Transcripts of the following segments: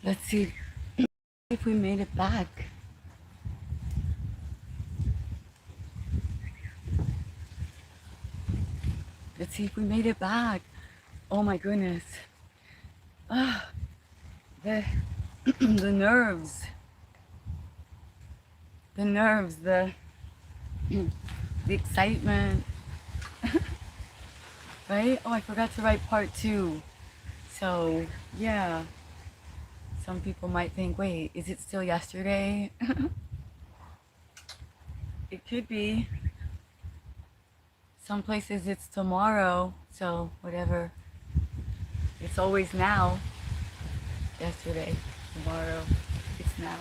Let's see if we made it back. Let's see if we made it back. Oh my goodness. Ah, the the nerves. The nerves, the excitement. Right? Oh, I forgot to write part 2. So, yeah. Some people might think, wait, is it still yesterday? It could be. Some places it's tomorrow, so whatever. It's always now. Yesterday, tomorrow, it's now.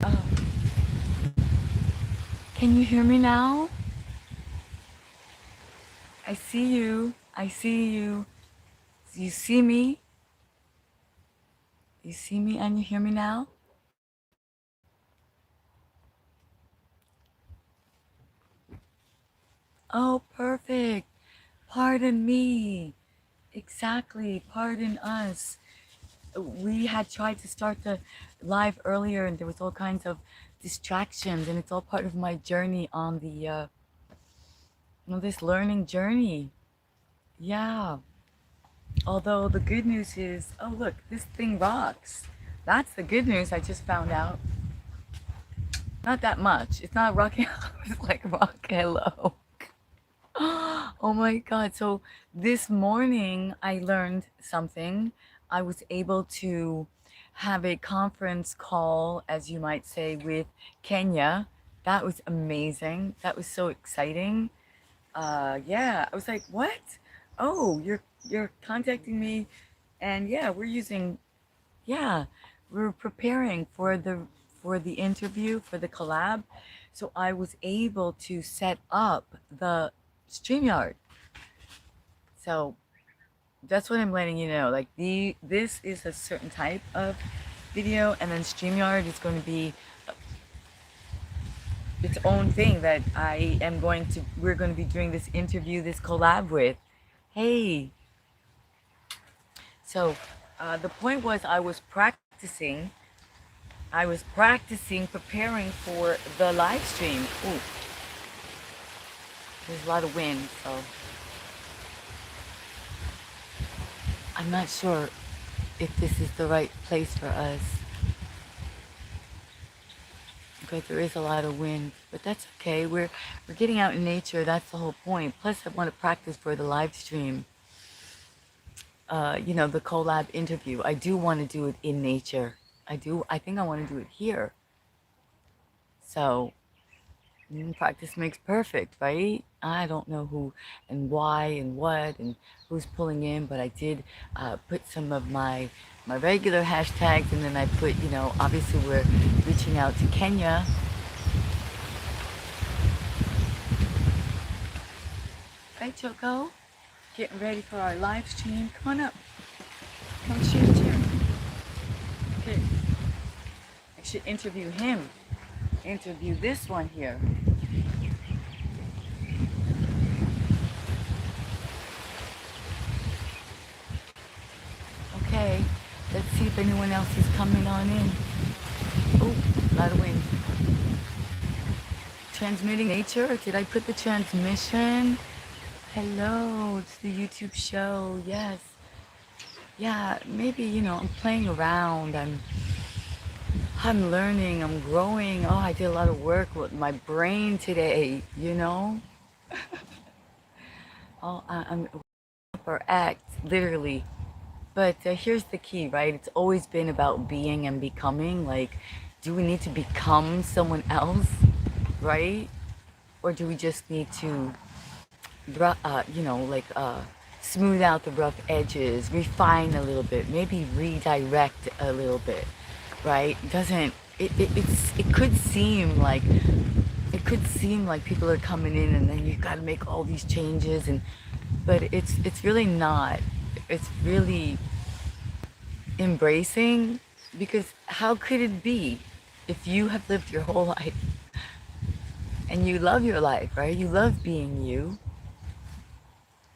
Oh, can you hear me now? I see you. I see you. You see me? You see me and you hear me now? Oh, perfect. Pardon me. Exactly. Pardon us. We had tried to start the live earlier and there was all kinds of distractions, and it's all part of my journey on the this learning journey. Yeah. Although the good news is, oh look, this thing rocks. That's the good news I just found out. Not that much. It's not rocking. It's like rock hello. Oh my God. So this morning I learned something. I was able to have a conference call, as you might say, with Kenya. That was amazing. That was so exciting. Yeah, I was like, what? Oh, you're contacting me, and yeah, yeah, we're preparing for the interview for the collab. So I was able to set up the StreamYard. So that's what I'm letting you know. Like this is a certain type of video, and then StreamYard is going to be its own thing that we're going to be doing this interview, this collab with. Hey, so the point was I was practicing preparing for the live stream. Ooh, there's a lot of wind, so I'm not sure if this is the right place for us. Okay, there is a lot of wind, but that's okay. We're getting out in nature. That's the whole point. Plus, I want to practice for the live stream. The collab interview. I do want to do it in nature. I do. I think I want to do it here. So practice makes perfect, right? I don't know who and why and what and who's pulling in, but I did put some of my regular hashtags, and then I put, obviously we're reaching out to Kenya. Right, Choco? Getting ready for our live stream. Come on up. Come share chair. Okay. I should interview him. Interview this one here. Okay, let's see if anyone else is coming on in. Oh, a lot of wind. Transmitting nature? Did I put the transmission? Hello, it's the YouTube show. Yes. Yeah, maybe, I'm playing around. I'm learning, I'm growing. Oh, I did a lot of work with my brain today, I'm or act, literally. But here's the key, right? It's always been about being and becoming. Like, do we need to become someone else, right? Or do we just need to, smooth out the rough edges, refine a little bit, maybe redirect a little bit, right? Doesn't it could seem like people are coming in and then you've got to make all these changes, but it's really not. It's really embracing, because how could it be if you have lived your whole life and you love your life, right? You love being you.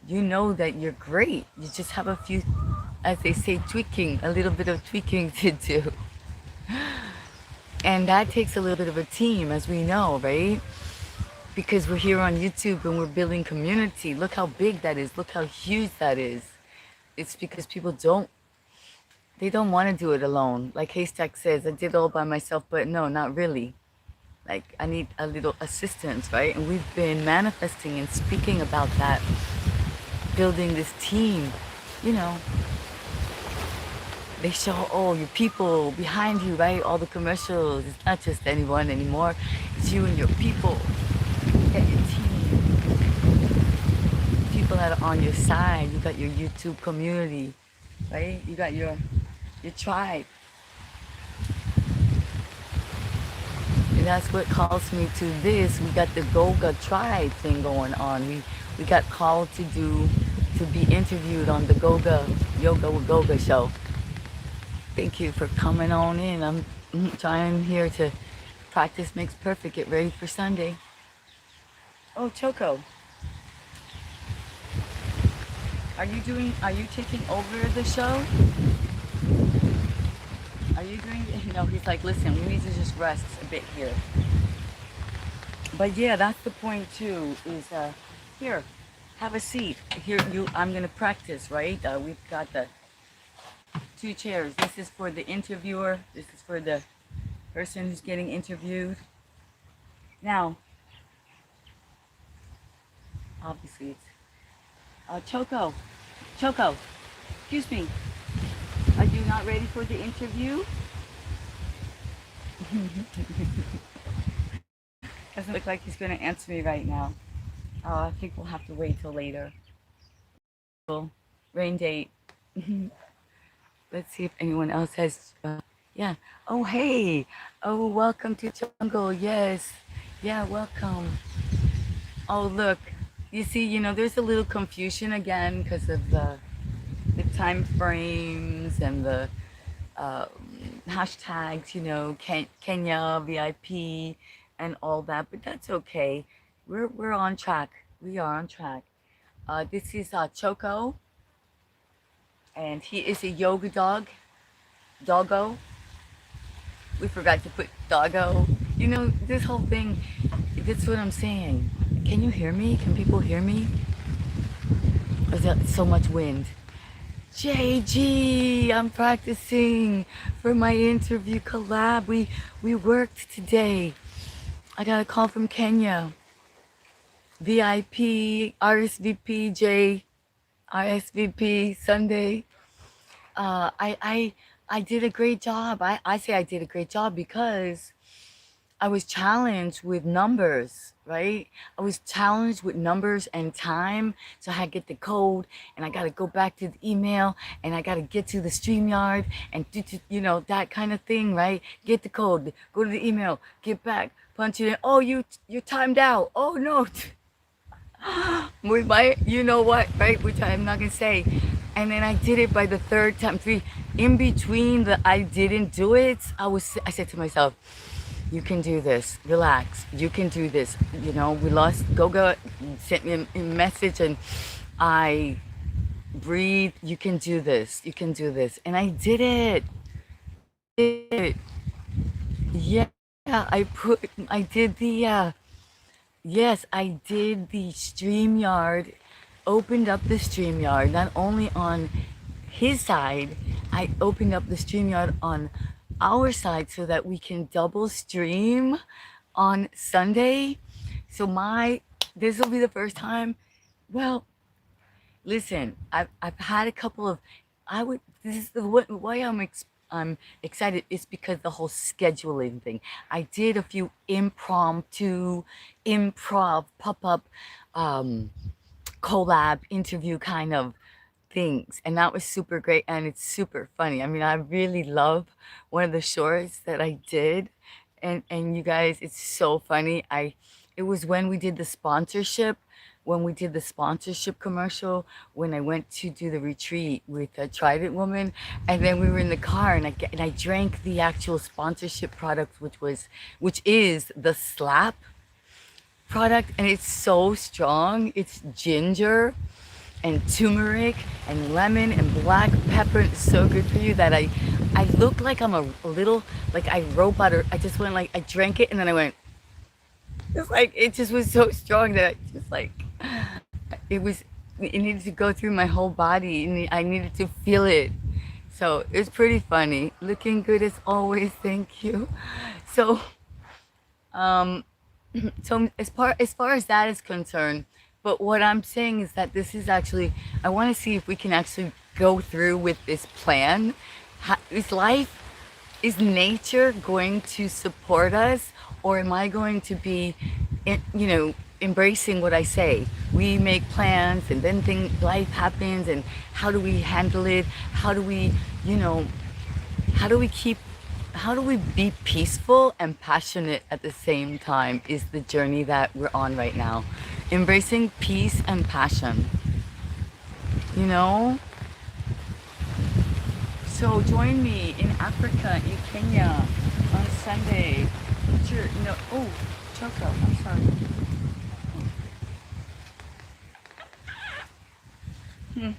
You know that you're great. You just have a few as they say, tweaking, a little bit of tweaking to do. And that takes a little bit of a team, as we know, right? Because we're here on YouTube and we're building community. Look how big that is. Look how huge that is. It's because people they don't want to do it alone. Like Haystack says, I did it all by myself, but no, not really. Like, I need a little assistance, right? And we've been manifesting and speaking about that, building this team. You know, they show, oh, your people behind you, right? All the commercials. It's not just anyone anymore. It's you and your people. You got your team. People that are on your side. You got your YouTube community, right? You got your tribe. And that's what calls me to this. We got the Goga tribe thing going on. We got called to be interviewed on the Goga Yoga with Goga show. Thank you for coming on in. I'm trying here to practice makes perfect. Get ready for Sunday. Oh, Choco, are you taking over the show? Are you doing it? No, he's like, listen, we need to just rest a bit here. But yeah, that's the point too, is here, have a seat. Here, I'm gonna practice, right? We've got the 2 chairs. This is for the interviewer. This is for the person who's getting interviewed. Now, obviously it's, Choco, excuse me. Are you not ready for the interview? Doesn't look like he's going to answer me right now. I think we'll have to wait till later. Rain date. Let's see if anyone else has. Yeah. Oh, hey. Oh, welcome to Jungle. Yes. Yeah, welcome. Oh, look. You see, there's a little confusion again because of the time frames and the hashtags, Kenya, VIP, and all that, but that's okay. We're on track. We are on track. This is Choco, and he is a yoga doggo. We forgot to put doggo. This whole thing, that's what I'm saying. Can you hear me? Can people hear me? Or is that so much wind? JG, I'm practicing for my interview collab. We worked today. I got a call from Kenya. VIP, Rsvp, J, Rsvp, Sunday. I did a great job. I say I did a great job because I was challenged with numbers, right? I was challenged with numbers and time. So I had to get the code and I got to go back to the email and I got to get to the STREAMYARD and do, that kind of thing, right? Get the code, go to the email, get back, punch it in. Oh, you're timed out. Oh, no. With my, you know what, right? Which I'm not going to say. And then I did it by the 3rd time, 3. In between the I didn't do it, I said to myself, you can do this. Relax. You can do this. We lost. Goga sent me a message and I breathe. You can do this. You can do this. And I did it. Yeah. I did the, yes, I did the STREAMYARD. Opened up the STREAMYARD, not only on his side, I opened up the STREAMYARD on our side so that we can double stream on Sunday. So this will be the first time. Well, listen, I've had a couple of, this is why I'm excited is because the whole scheduling thing. I did a few improv pop-up collab interview kind of things, and that was super great and it's super funny. I mean, I really love one of the shorts that I did, and you guys, it's so funny. It was when we did the sponsorship commercial when I went to do the retreat with a Trident woman, and then we were in the car and I drank the actual sponsorship product, which is the Slap product, and it's so strong. It's ginger and turmeric and lemon and black pepper. It's so good for you that I look like I'm a little, like I robot, or I just went like, I drank it and then I went, it's like, it just was so strong that I just like, it was, it needed to go through my whole body and I needed to feel it. So it's pretty funny. Looking good as always, thank you. So, um, so as far as that is concerned, but what I'm saying is that this is actually, I want to see if we can actually go through with this plan. Is life, is nature going to support us, or am I going to be, embracing what I say? We make plans and then life happens, and how do we handle it? How do we, you know, how do we keep, how do we be peaceful and passionate at the same time is the journey that we're on right now. Embracing peace and passion, you know? So join me in Africa, in Kenya on Sunday. Sure, no, oh, Choco, I'm sorry. Hmm.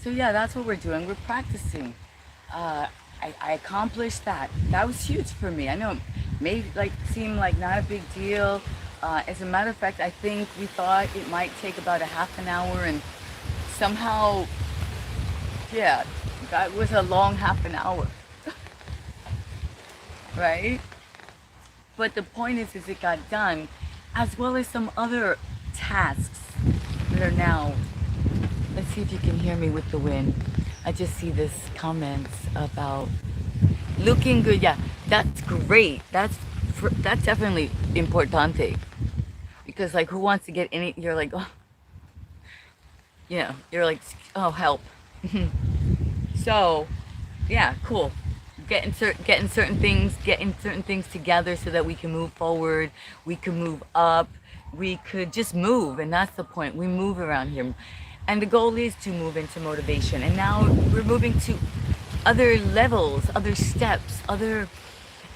So yeah, that's what we're doing. We're practicing. Uh, I accomplished that. That was huge for me. I know it may like seem like not a big deal. As a matter of fact, I think we thought it might take about a half an hour, and somehow, yeah, that was a long half an hour, right? But the point is it got done, as well as some other tasks that are now. Let's see if you can hear me with the wind. I just see this comments about looking good. Yeah, that's great. That's definitely importante, because like who wants to get any? You're like, oh, you're like, oh help. So, yeah, cool. Getting certain things together so that we can move forward, we can move up, we could just move, and that's the point. We move around here, and the goal is to move into motivation. And now we're moving to other levels, other steps, other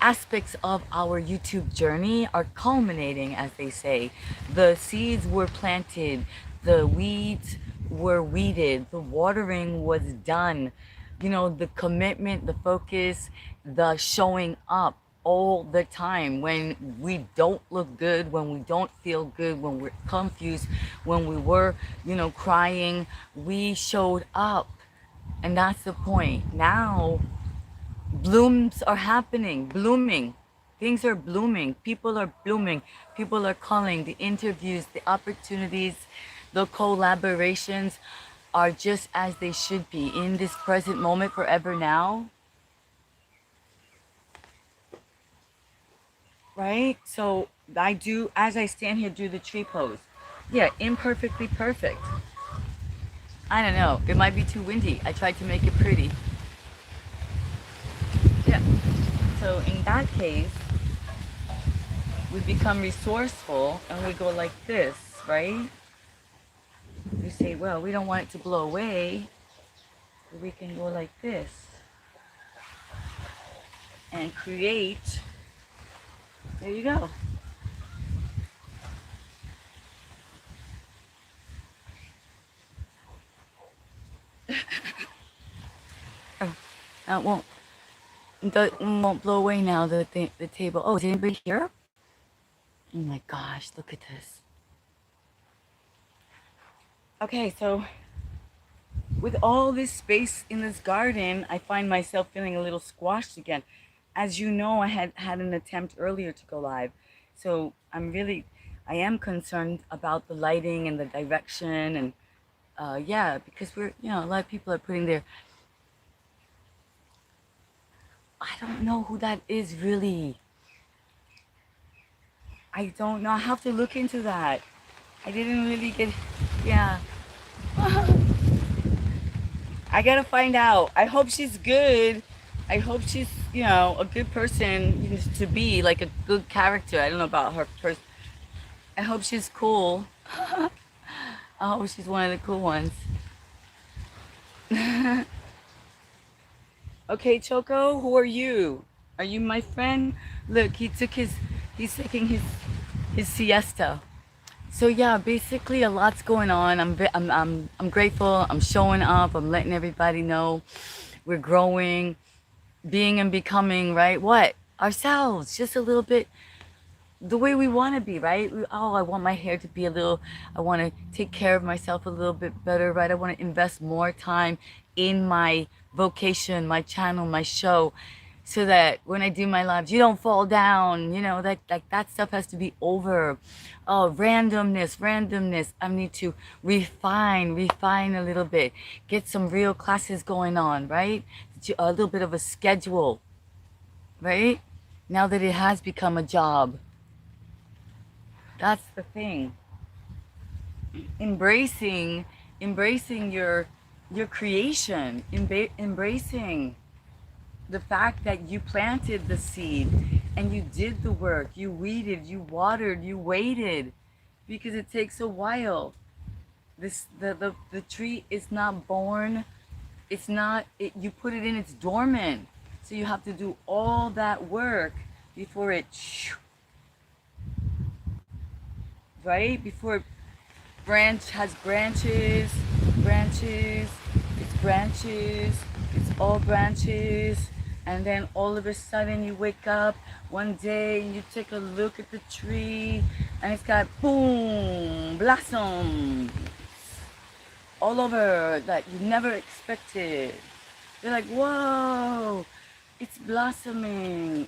aspects of our YouTube journey are culminating, as they say. The seeds were planted, the weeds were weeded, the watering was done. The commitment, the focus, the showing up all the time when we don't look good, when we don't feel good, when we're confused, when we were, crying, we showed up. And that's the point. Now blooms are happening, blooming. Things are blooming. People are blooming. People are calling. The interviews, the opportunities, the collaborations are just as they should be in this present moment, forever now. Right? So I do, as I stand here, do the tree pose. Yeah, imperfectly perfect. I don't know. It might be too windy. I tried to make it pretty. Yeah. So in that case, we become resourceful and we go like this, right? We say, well, we don't want it to blow away. We can go like this and create. There you go. Oh, that won't blow away now, the table. Oh, is anybody here? Oh my gosh, look at this. Okay, so with all this space in this garden, I find myself feeling a little squashed again. As you know, I had an attempt earlier to go live. So I am concerned about the lighting and the direction, and yeah, because a lot of people are putting their, I don't know who that is really. I don't know. I have to look into that. I didn't really get, yeah. I gotta find out. I hope she's good. I hope she's, a good person to be, like a good character. I don't know about her person. I hope she's cool. I hope she's one of the cool ones. Okay, Choco, who are you? Are you my friend? Look, he's taking his siesta. So yeah, basically a lot's going on. I'm grateful. I'm showing up. I'm letting everybody know we're growing, being and becoming, right? What? Ourselves, just a little bit the way we want to be, right? Oh, I want my hair to be a little, I want to take care of myself a little bit better, right? I want to invest more time in my vocation, my channel, my show, so that when I do my lives, you don't fall down, that like that stuff has to be over. Oh, randomness. I need to refine a little bit, get some real classes going on, right? A little bit of a schedule, right? Now that it has become a job. That's the thing. Embracing, embracing your creation, embracing the fact that you planted the seed and you did the work. You weeded, you watered, you waited, because it takes a while. The tree is not born. It's not. You put it in. It's dormant. So you have to do all that work before it, right? Before it has branches, it's all branches, and then all of a sudden you wake up one day and you take a look at the tree and it's got boom, blossom all over that you never expected. You're like, whoa, it's blossoming,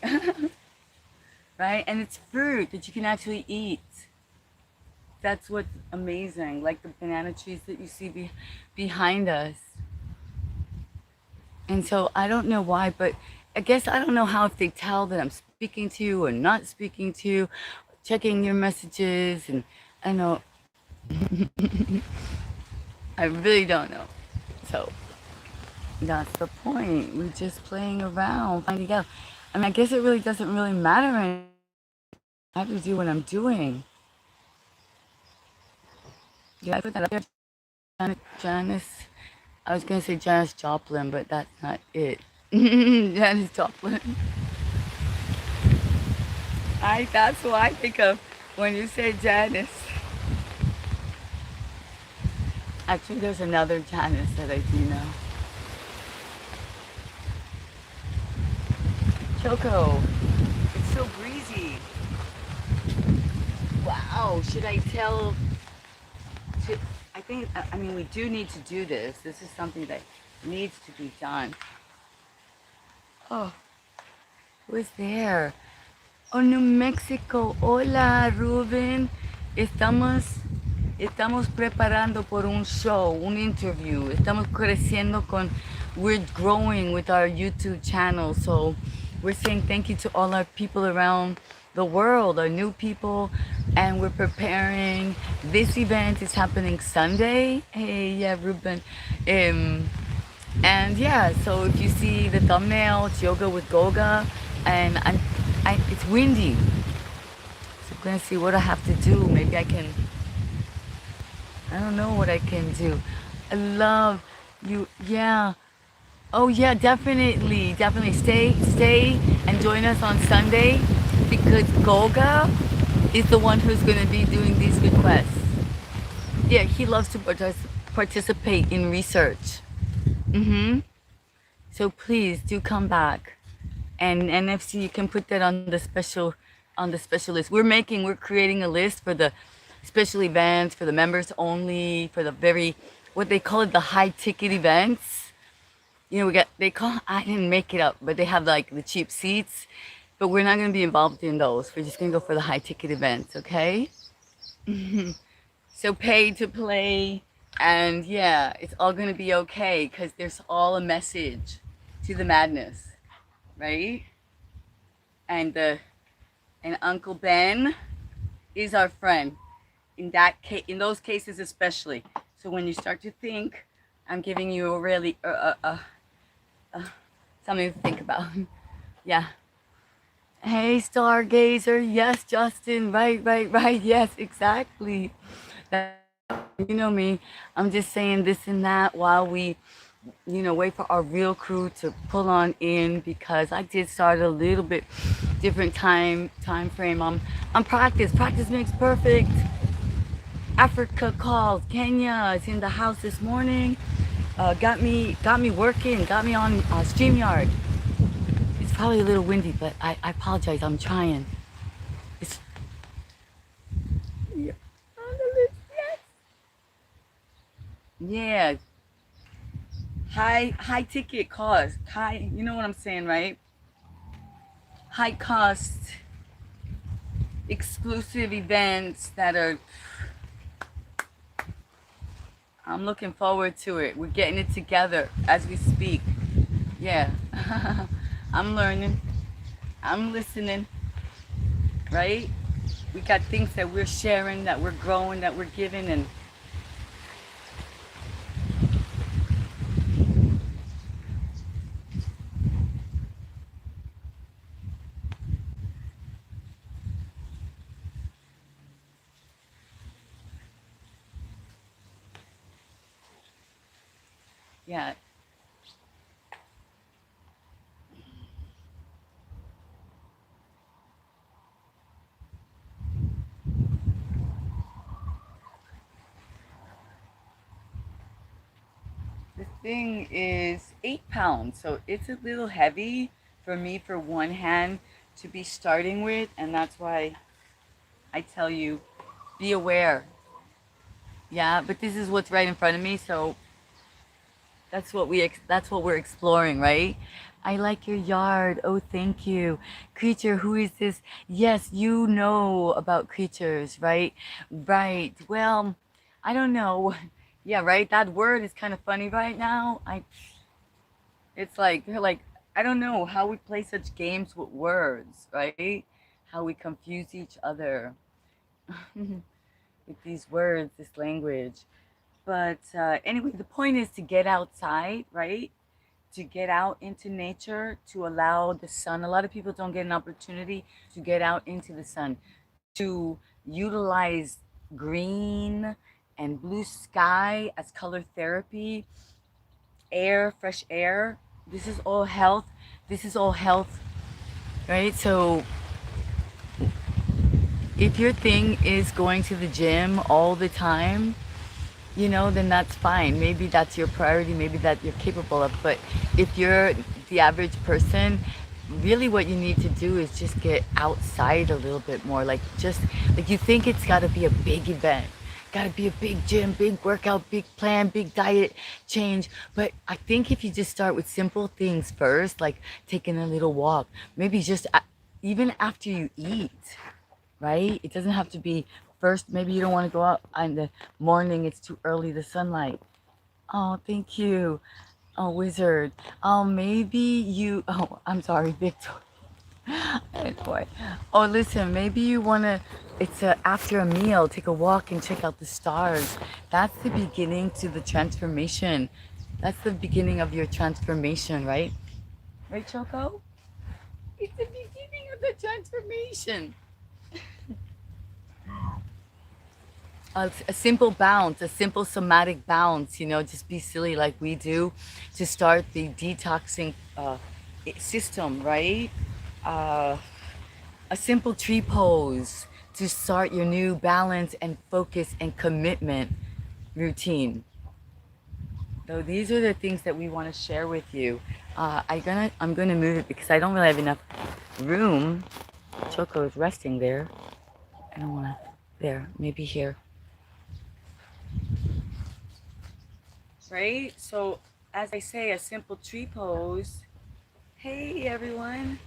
right? And it's fruit that you can actually eat. That's what's amazing, like the banana trees that you see behind us. And so I don't know why, but I guess I don't know how, if they tell that I'm speaking to you or not speaking to you, checking your messages, and I know I really don't know. So that's the point. We're just playing around, finding out. I mean, I guess it really doesn't really matter anymore. I have to do what I'm doing. Yeah, I put that up there. Janice. I was gonna say Janis Joplin, but that's not it. Janis Joplin. That's what I think of when you say Janice. Actually, there's another Janice that I do know. Choco, it's so breezy. Wow, should I tell? I mean, we do need to do this. This is something that needs to be done. Oh, who is there? Oh, New Mexico. Hola, Ruben. Estamos preparando por un show, un interview. Estamos creciendo we're growing with our YouTube channel. So we're saying thank you to all our people around the world, our new people, and we're preparing. This event is happening Sunday. Hey, yeah, Ruben. And yeah, so if you see the thumbnail, it's yoga with Goga, and it's windy. So I'm gonna see what I have to do. Maybe I don't know what I can do. I love you. Yeah. Oh yeah, definitely. Stay and join us on Sunday, because Goga is the one who's gonna be doing these requests. Yeah, he loves to participate in research. So please do come back. And NFC, you can put that on the special list. We're creating a list for the special events, for the members only, for the what they call it, the high ticket events. I didn't make it up, but they have like the cheap seats, but we're not going to be involved in those. We're just going to go for the high ticket events, okay? So pay to play, and yeah, it's all going to be okay, because there's all a message to the madness, right? And Uncle Ben is our friend in those cases especially. So when you start to think, I'm giving you a really something to think about. Yeah. Hey, stargazer. Yes, Justin. Right. Yes, exactly. You know me. I'm just saying this and that while we, wait for our real crew to pull on in, because I did start a little bit different time frame. I'm practice. Practice makes perfect. Africa called. Kenya is in the house this morning. Got me working. Got me on StreamYard. It's probably a little windy, but I apologize. I'm trying. It's yeah. Yeah. High ticket cost. High. You know what I'm saying, right? High cost, exclusive events that are. I'm looking forward to it. We're getting it together as we speak. Yeah. I'm learning. I'm listening. Right? We got things that we're sharing, that we're growing, that we're giving, and yeah. The thing is 8 pounds, so it's a little heavy for me for one hand to be starting with, and that's why I tell you, be aware. Yeah, but this is what's right in front of me, so that's what we're exploring, right? I like your yard. Oh, thank you. Creature, who is this? Yes, you know about creatures, right? Right. Well, I don't know. Yeah, right. That word is kind of funny right now. It's like they're like I don't know how we play such games with words, right? How we confuse each other with these words, this language. But anyway, the point is to get outside, right? To get out into nature, to allow the sun. A lot of people don't get an opportunity to get out into the sun, to utilize green and blue sky as color therapy, air, fresh air. This is all health. This is all health, right? So if your thing is going to the gym all the time, then that's fine. Maybe that's your priority, maybe that you're capable of. But if you're the average person, really what you need to do is just get outside a little bit more. Like just like you think it's got to be a big event. Got to be a big gym, big workout, big plan, big diet change. But I think if you just start with simple things first, like taking a little walk, maybe just even after you eat, right? It doesn't have to be first. Maybe you don't want to go out in the morning. It's too early, the sunlight. Oh, thank you. Oh, wizard. Maybe you. Oh, I'm sorry, Victor. Boy. Oh, listen. Maybe you wanna. It's after a meal. Take a walk and check out the stars. That's the beginning to the transformation. That's the beginning of your transformation, right? Right, Choco? It's the beginning of the transformation. A simple bounce, a simple somatic bounce, just be silly like we do to start the detoxing system, right? Uh, a simple tree pose to start your new balance and focus and commitment routine. So these are the things that we want to share with you. I'm gonna move it because I don't really have enough room. Choco is resting there. I don't wanna. There, maybe here. Right? So, as I say, a simple tree pose. Hey, everyone,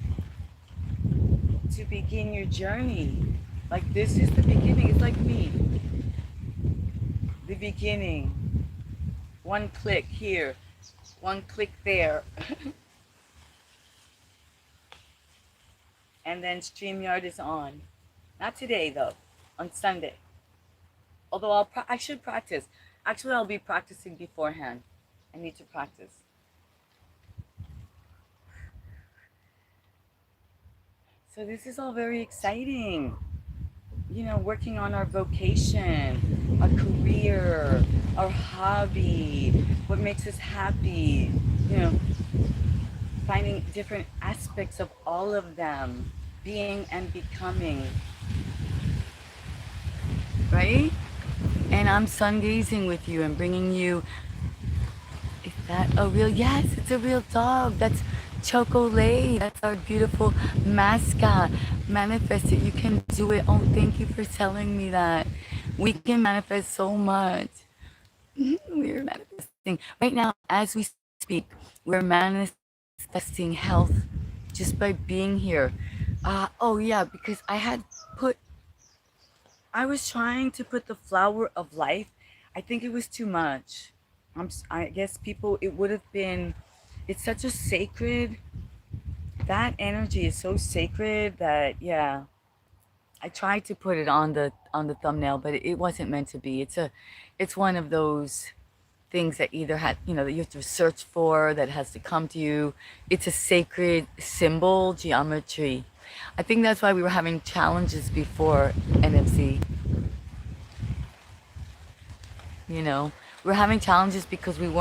to begin your journey. Like, this is the beginning. It's like me. The beginning. One click here, one click there. And then StreamYard is on. Not today, though. On Sunday. Although I should practice. Actually, I'll be practicing beforehand. I need to practice. So this is all very exciting. Working on our vocation, our career, our hobby, what makes us happy, finding different aspects of all of them, being and becoming. Right? and I'm sun gazing with you and bringing you. Is that a real? Yes, it's a real dog. That's Chocolate. That's our beautiful mascot. Manifest it. You can do it. Oh, thank you for telling me that. We can manifest so much. We're manifesting. Right now, as we speak, we're manifesting health just by being here. Oh, yeah, because put, I was trying to put the flower of life. I think it was too much. I guess people, it would have been, it's such a sacred, that energy is so sacred that, yeah, I tried to put it on the thumbnail, but it wasn't meant to be. It's one of those things that either that you have to search for, that has to come to you. It's a sacred symbol geometry. I think that's why we were having challenges before NFC. We're having challenges because it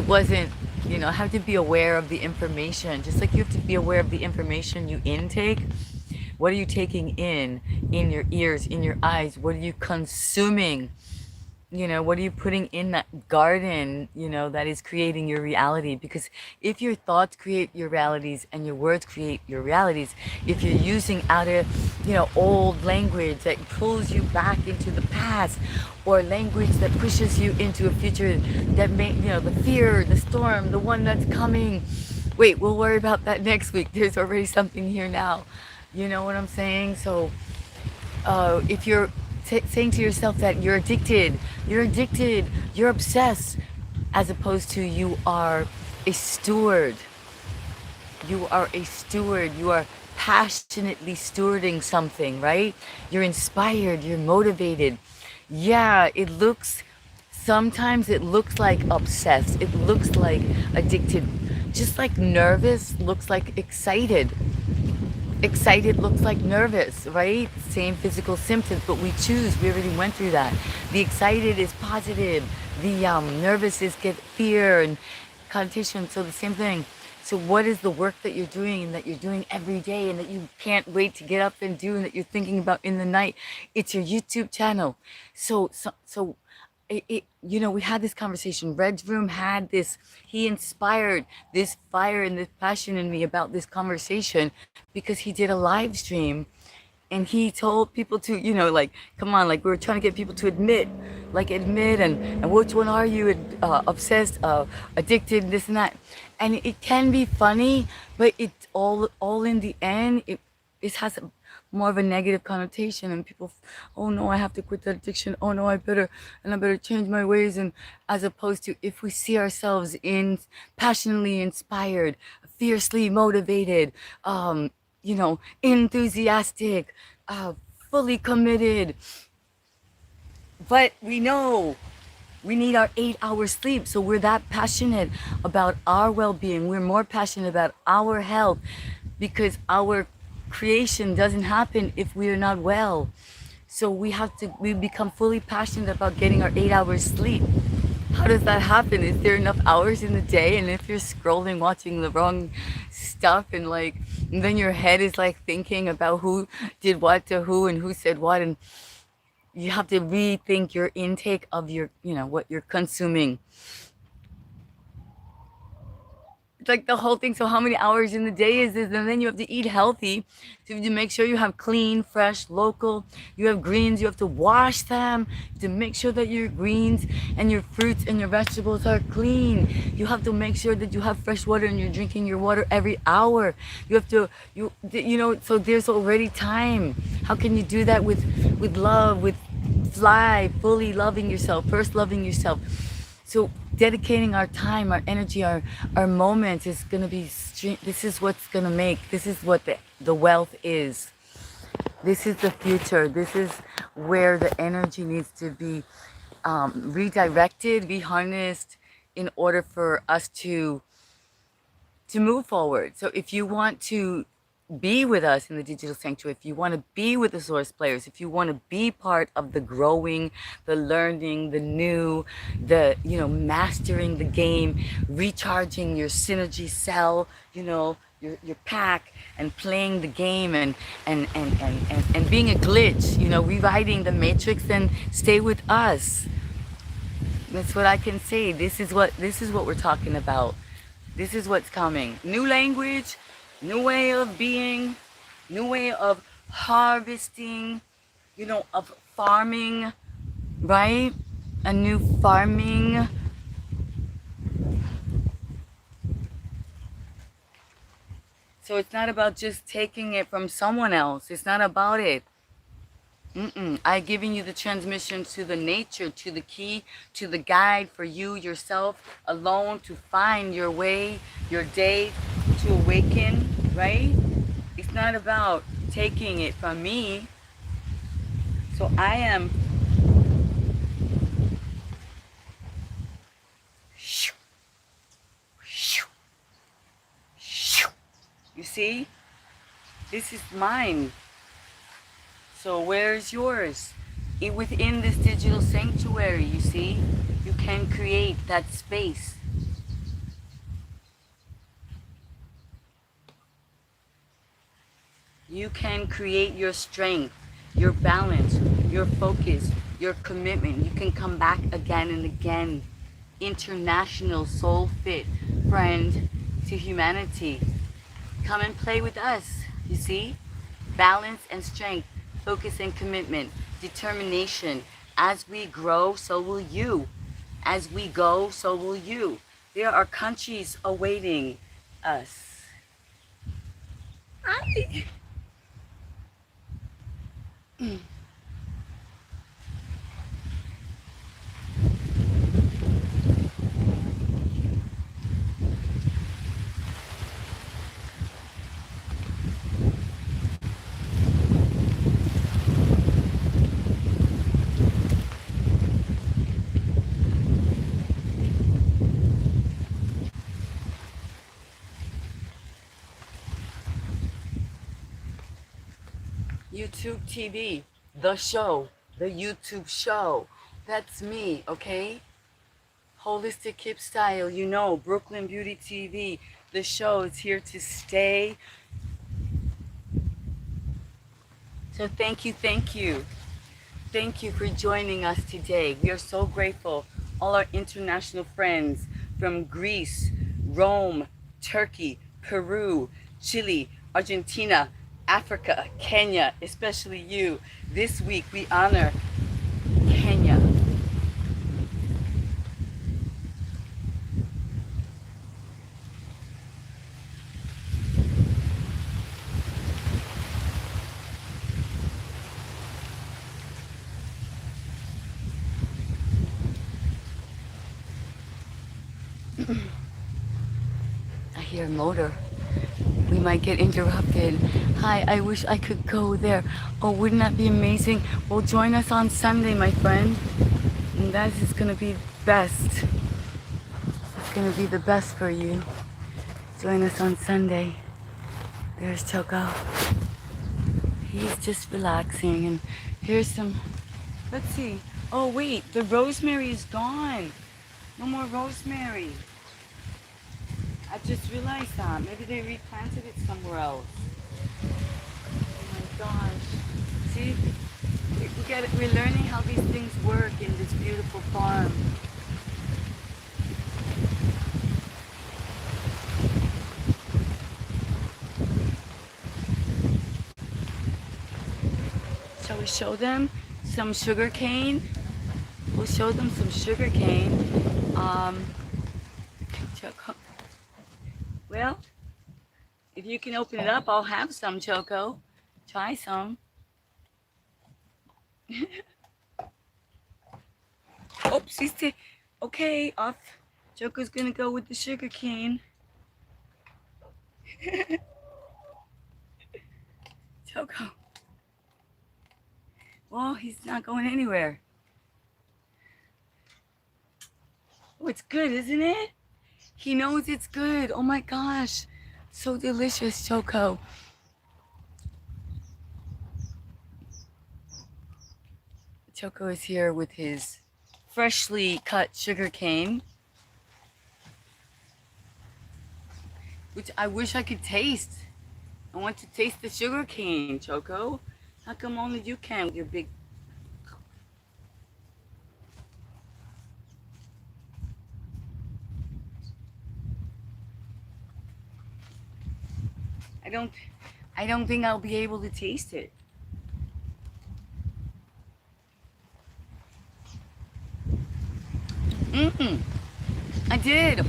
wasn't, have to be aware of the information. Just like you have to be aware of the information you intake. What are you taking in your ears, in your eyes? What are you consuming? What are you putting in that garden, that is creating your reality? Because if your thoughts create your realities and your words create your realities, if you're using out of, old language that pulls you back into the past, or language that pushes you into a future that may, the fear, the storm, the one that's coming. Wait, we'll worry about that next week. There's already something here now. You know what I'm saying? So, if you're saying to yourself that you're addicted, you're obsessed, as opposed to you are a steward. You are a steward. You are passionately stewarding something, right? You're inspired. You're motivated. Yeah, sometimes it looks like obsessed. It looks like addicted. Just like nervous looks like excited. Excited looks like nervous, right? Same physical symptoms, but we choose. We already went through that. The excited is positive. The nervous is get fear and connotation. So the same thing. So what is the work that you're doing, and that you're doing every day, and that you can't wait to get up and do, and that you're thinking about in the night? It's your YouTube channel. So we had this conversation. Red's room had this. He inspired this fire and this passion in me about this conversation because he did a live stream, and he told people to, like, come on, like we were trying to get people to admit, and which one are you, obsessed, addicted, this and that. And it can be funny, but it's all in the end, it has more of a negative connotation, and people, oh no, I have to quit that addiction. Oh no, I better change my ways. And as opposed to, if we see ourselves in passionately inspired, fiercely motivated, enthusiastic, fully committed. But we know we need our 8 hours sleep. So we're that passionate about our well-being. We're more passionate about our health, because our creation doesn't happen if we are not well. So we become fully passionate about getting our 8 hours sleep. How does that happen? Is there enough hours in the day? And if you're scrolling, watching the wrong stuff, and then your head is like thinking about who did what to who and who said what, and you have to rethink your intake of your, what you're consuming. It's like the whole thing. So how many hours in the day is this? And then you have to eat healthy. So you have to make sure you have clean, fresh, local. You have greens, you have to wash them to make sure that your greens and your fruits and your vegetables are clean. You have to make sure that you have fresh water and you're drinking your water every hour. You have to, so there's already time. How can you do that with love, with fully loving yourself, first loving yourself? So dedicating our time, our energy, our moments is going to be, this is what's going to make, this is what the wealth is. This is the future. This is where the energy needs to be redirected, reharnessed, in order for us to move forward. So if you want to be with us in the digital sanctuary, if you want to be with the source players, if you want to be part of the growing, the learning, the new, mastering the game, recharging your synergy cell, your pack and playing the game and being a glitch, you know, rewriting the matrix, and stay with us. That's what I can say. This is what we're talking about. This is what's coming. New language, new way of being, new way of harvesting, you know, of farming, right? A new farming. So it's not about just taking it from someone else. It's not about it. I giving you the transmission to the nature, to the key, to the guide for you yourself alone to find your way, your day, to awaken, right? It's not about taking it from me. So I am, you see, this is mine. So where's yours? Within this digital sanctuary, you see, you can create that space. You can create your strength, your balance, your focus, your commitment. You can come back again and again. International soul fit friend to humanity. Come and play with us, you see? Balance and strength, focus and commitment, determination. As we grow, so will you. As we go, so will you. There are countries awaiting us. YouTube TV, the show, the YouTube show. That's me, okay? Holistic Hipstyle, you know, Brooklyn Beauty TV. The show is here to stay. So thank you, thank you. Thank you for joining us today. We are so grateful. All our international friends from Greece, Rome, Turkey, Peru, Chile, Argentina, Africa, Kenya, especially you. This week we honor Kenya. I hear a motor. We might get interrupted. Hi, I wish I could go there. Oh, wouldn't that be amazing? Well, join us on Sunday, my friend. And that is going to be best. It's going to be the best for you. Join us on Sunday. There's Choco. He's just relaxing. And here's some, let's see. Oh, wait, the rosemary is gone. No more rosemary. I just realized that. Maybe they replanted it somewhere else. Oh my gosh. See, we're learning how these things work in this beautiful farm. Shall we show them some sugar cane? We'll show them some sugar cane. Well, if you can open it up, I'll have some, Choco. Try some. Oops, okay, off. Choco's gonna go with the sugar cane. Choco. Well, he's not going anywhere. Oh, it's good, isn't it? He knows it's good. Oh my gosh. So delicious, Choco. Choco is here with his freshly cut sugar cane. which I wish I could taste. I want to taste the sugar cane, Choco. How come only you can with your big... I don't, I don't think I'll be able to taste it. I did.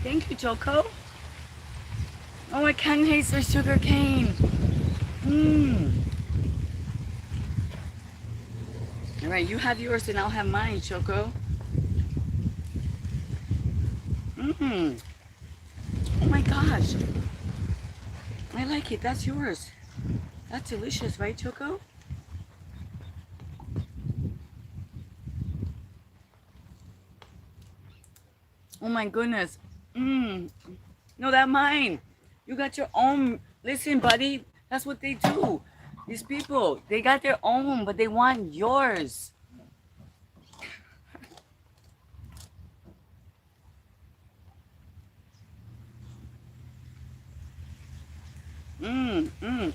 Thank you, Choco. Oh, I can taste the sugar cane. All right, you have yours and I'll have mine, Choco. Oh my gosh. I like it. That's yours. That's delicious, right, Choco? Oh my goodness. No, that's mine. You got your own. Listen, buddy, that's what they do. These people, they got their own, but they want yours.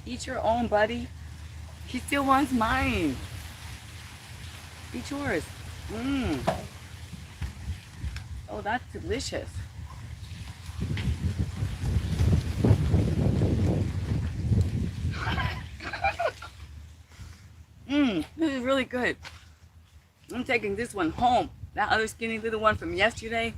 Eat your own, buddy. He still wants mine. Eat yours. Oh, that's delicious. This is really good. I'm taking this one home. That other skinny little one from yesterday.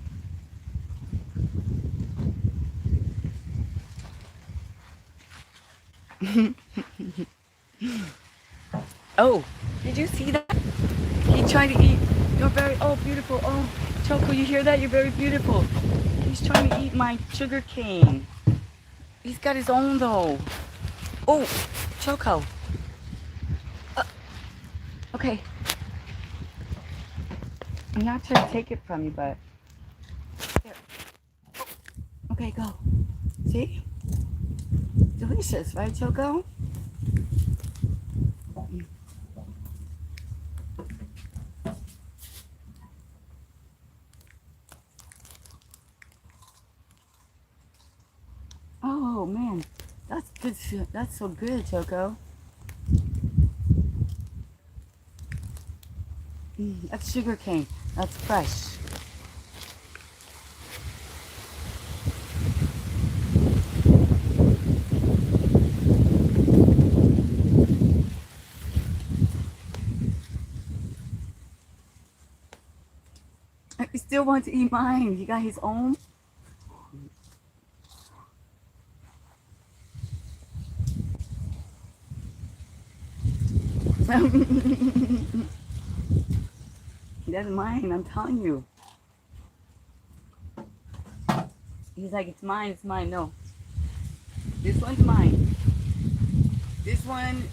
Oh, did you see that? He tried to eat. You're very, oh, beautiful. Oh, Choco, you hear that? You're very beautiful. He's trying to eat my sugar cane. He's got his own though. Oh, Choco. Okay. I'm not trying to take it from you, but here. Okay, go. See? Delicious, right, Choco? Oh man, that's good. That's so good, Choco. That's sugar cane. That's fresh. He still wants to eat mine. He got his own. That's mine, I'm telling you. He's like, it's mine, it's mine. No. This one's mine. This one.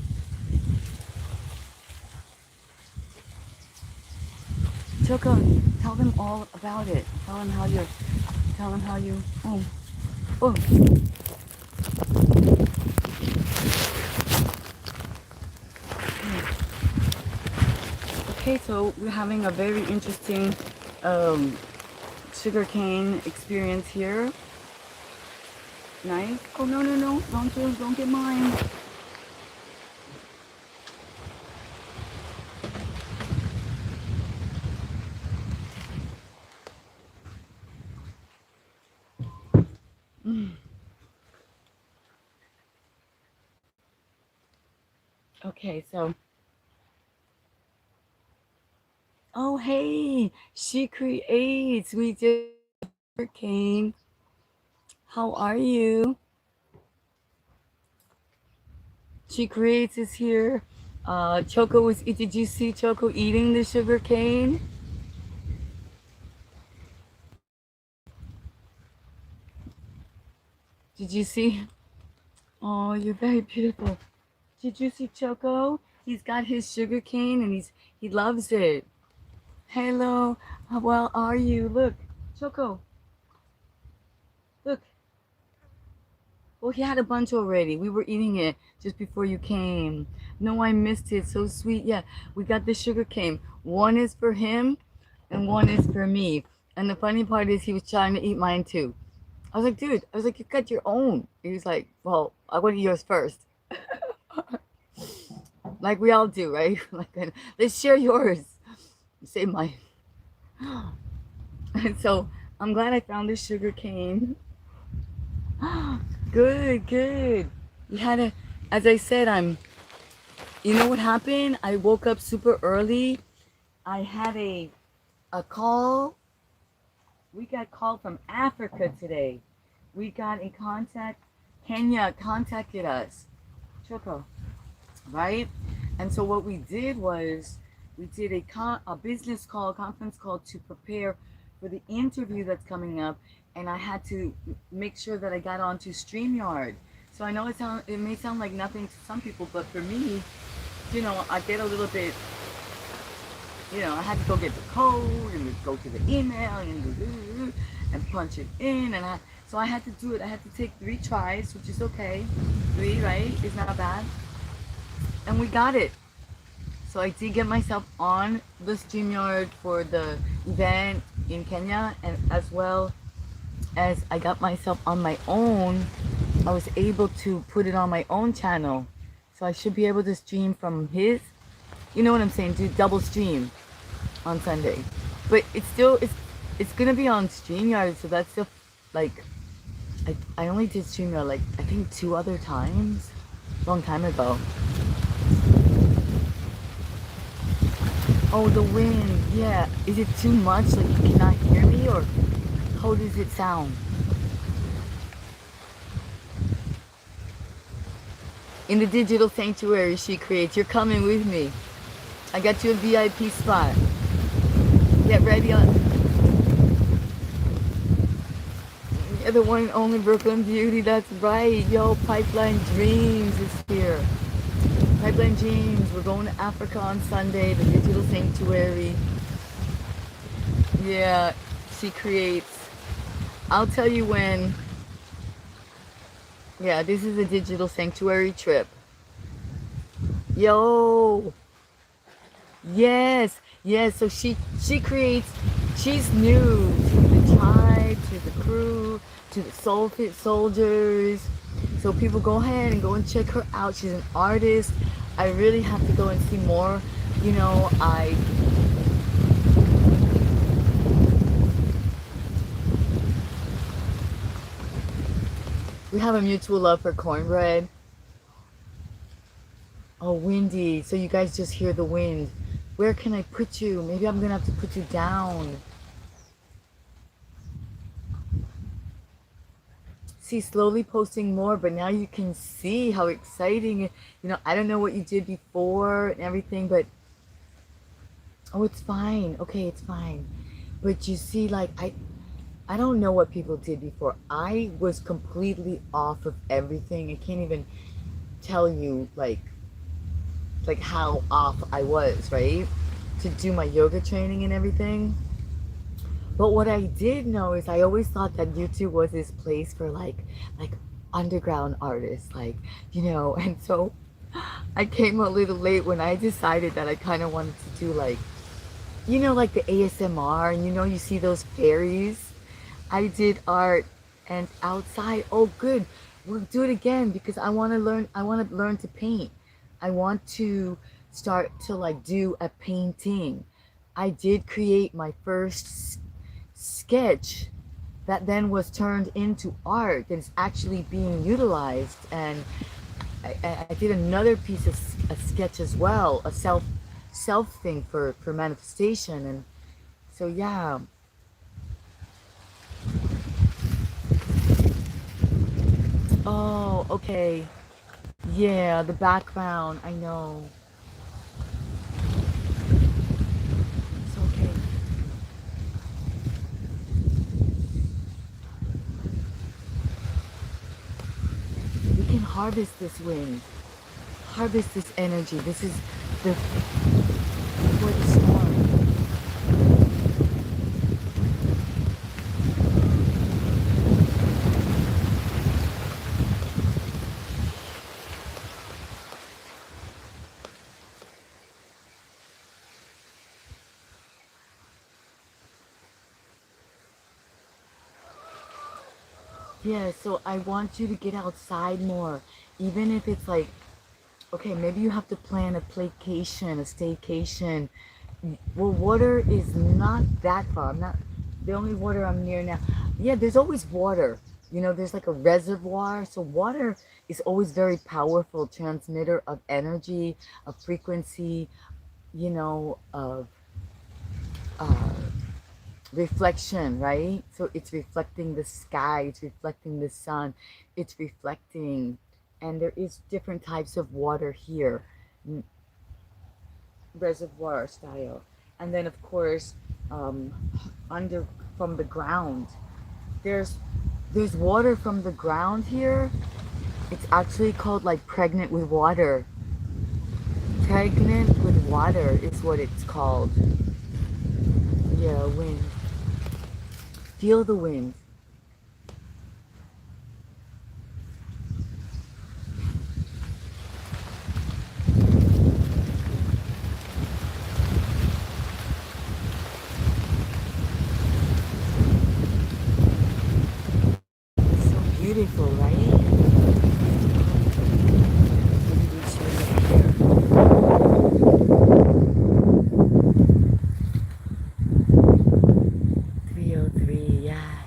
Choco, tell them all about it. Tell them how you, oh. Okay, so we're having a very interesting sugarcane experience here. Nice. Oh no, don't get mine. Okay, so. Oh hey, she creates. We did sugarcane. How are you? She creates is here. Choco was. Did you see Choco eating the sugar cane? Did you see? Oh, you're very beautiful. Did you see Choco? He's got his sugar cane and he loves it. Hello, how well are you? Look, Choco. Look. Well, he had a bunch already. We were eating it just before you came. No, I missed it. So sweet. Yeah, we got the sugar cane. One is for him and one is for me. And the funny part is he was trying to eat mine too. I was like, dude, I was like, you got your own. He was like, well, I want yours first. Like we all do, right? Like, let's share yours. Say mine. And so I'm glad I found this sugar cane. Good, good. You had a, as I said, you know what happened? I woke up super early. I had a call. We got called from Africa today. We got a contact. Kenya contacted us. Choco, right? And so what we did was we did a business call, a conference call to prepare for the interview that's coming up, and I had to make sure that I got onto StreamYard. So I know it may sound like nothing to some people, but for me, I get a little bit, I had to go get the code and go to the email and punch it in, so I had to do it. I had to take 3 tries, which is okay. 3, right? Is not bad. And we got it. So I did get myself on the StreamYard for the event in Kenya, and as well as I got myself on my own, I was able to put it on my own channel. So I should be able to stream from his, you know what I'm saying, do double stream on Sunday. But it's gonna be on StreamYard, so that's still like, I only did StreamYard like I think 2 other times, long time ago. Oh, the wind, yeah. Is it too much, like you cannot hear me, or how does it sound? In the digital sanctuary she creates, you're coming with me. I got you a VIP spot. Get ready on. You're the one and only Brooklyn Beauty, that's right. Yo, Pipeline Dreams is here. Pipeline Dreams, we're going to Africa on Sunday, the digital sanctuary. Yeah, she creates. I'll tell you when. Yeah, this is a digital sanctuary trip. Yo, yes, yes. So she creates. She's new to the tribe, to the crew, to the Soul Fit soldiers. So people go ahead and go and check her out. She's an artist. I really have to go and see more. We have a mutual love for cornbread. Oh, windy. So you guys just hear the wind. Where can I put you? Maybe I'm gonna have to put you down. See, slowly posting more, but now you can see how exciting. I don't know what you did before and everything, but oh, it's fine. Okay, it's fine. But you see, like I don't know what people did before. I was completely off of everything. I can't even tell you like how off I was, right? To do my yoga training and everything. But what I did know is I always thought that YouTube was this place for like underground artists, and so I came a little late when I decided that I kind of wanted to do like the ASMR, and you see those fairies. I did art and outside. Oh, good. We'll do it again because I want to learn. I want to learn to paint. I want to start to do a painting. I did create my first sketch that then was turned into art that is actually being utilized, and I did another piece of a sketch as well, a self thing for manifestation. And so yeah. Oh, okay. Yeah, the background, I know. It's okay. We can harvest this wind, harvest this energy. This is the for the storm. Yeah, so I want you to get outside more. Even if it's like, okay, maybe you have to plan a playcation, a staycation. Well, water is not that far. I'm not the only water I'm near now. Yeah, there's always water. You know, there's like a reservoir. So water is always very powerful transmitter of energy, of frequency, of uh, reflection, right? So it's reflecting the sky, it's reflecting the sun, it's reflecting, and there is different types of water here, reservoir style. And then of course, um, under from the ground, there's there's water from the ground here. It's actually called like pregnant with water. Pregnant with water is what it's called. Yeah, wind. Feel the wind. It's so beautiful, right? Let me show you up here. 303, yeah.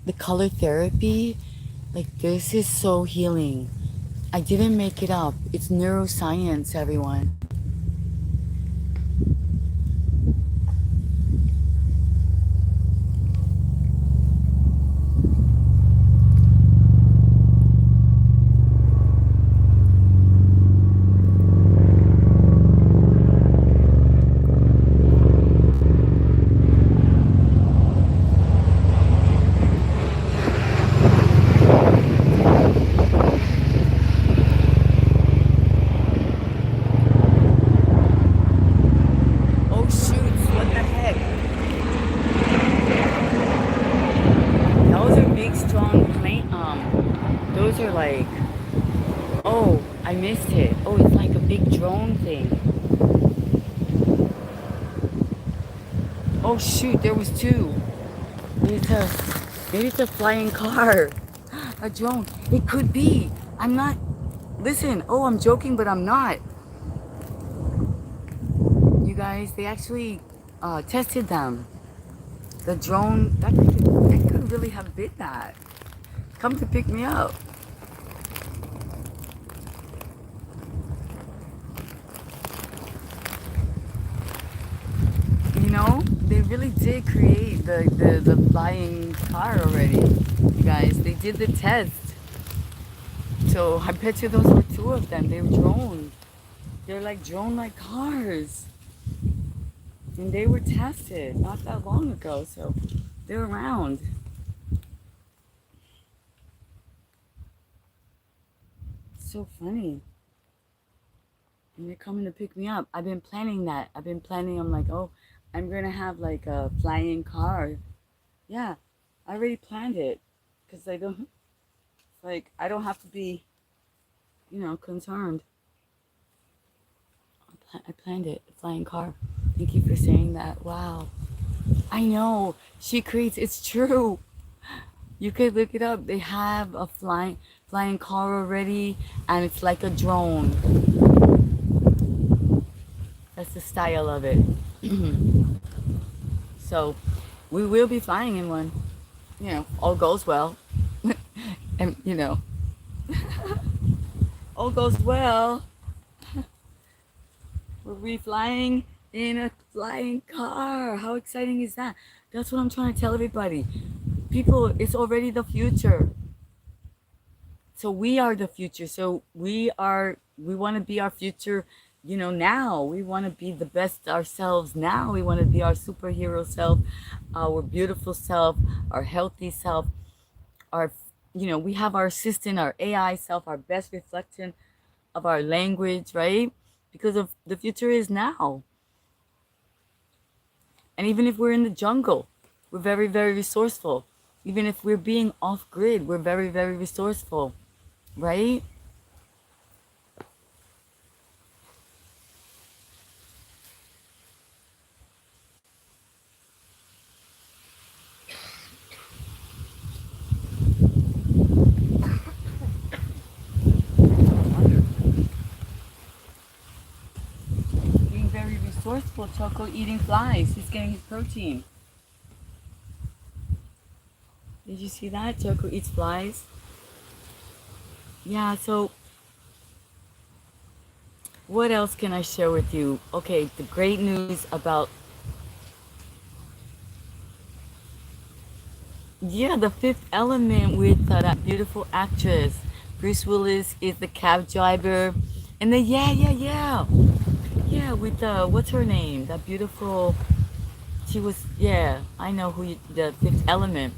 The color therapy, like this is so healing. I didn't make it up. It's neuroscience, everyone. Oh shoots, what the heck? Those are big, strong plane. Those are like, oh, I missed it. Oh, it's like a big drone thing. Oh shoot, there was two. Maybe it's a, maybe it's a flying car, a drone. It could be. I'm not. Listen. Oh, I'm joking, but I'm not. You guys, they actually tested them. The drone that could really have been that. Come to pick me up. You know, they really did create the flying car already. You guys, they did the test. So I bet you those were two of them. They were drones. They're like drone-like cars. And they were tested not that long ago, so they're around. It's so funny. And they're coming to pick me up. I've been planning that. I've been planning, I'm like, oh, I'm gonna have like a flying car. Yeah, I already planned it. Because I don't, like, I don't have to be, concerned. I planned it, a flying car. Thank you for saying that. Wow. I know. She creates, it's true. You could look it up. They have a flying car already, and it's like a drone. That's the style of it. So we will be flying in one. All goes well. And all goes well. We'll be flying in a flying car. How exciting is that? That's what I'm trying to tell everybody. People, it's already the future. So we are the future. So we want to be our future, now. We want to be the best ourselves now. We want to be our superhero self, our beautiful self, our healthy self, our, we have our assistant, our AI self, our best reflection of our language, right? Because of the future is now. And even if we're in the jungle, we're very, very resourceful. Even if we're being off grid, we're very, very resourceful, right? beautiful. Choco eating flies. He's getting his protein. Did you see that? Choco eats flies. Yeah, so what else can I share with you? Okay, the great news about, yeah, the Fifth Element with that beautiful actress. Bruce Willis is the cab driver. And then, yeah. Yeah, with what's her name? That beautiful, she was, yeah, I know who you, the Fifth Element.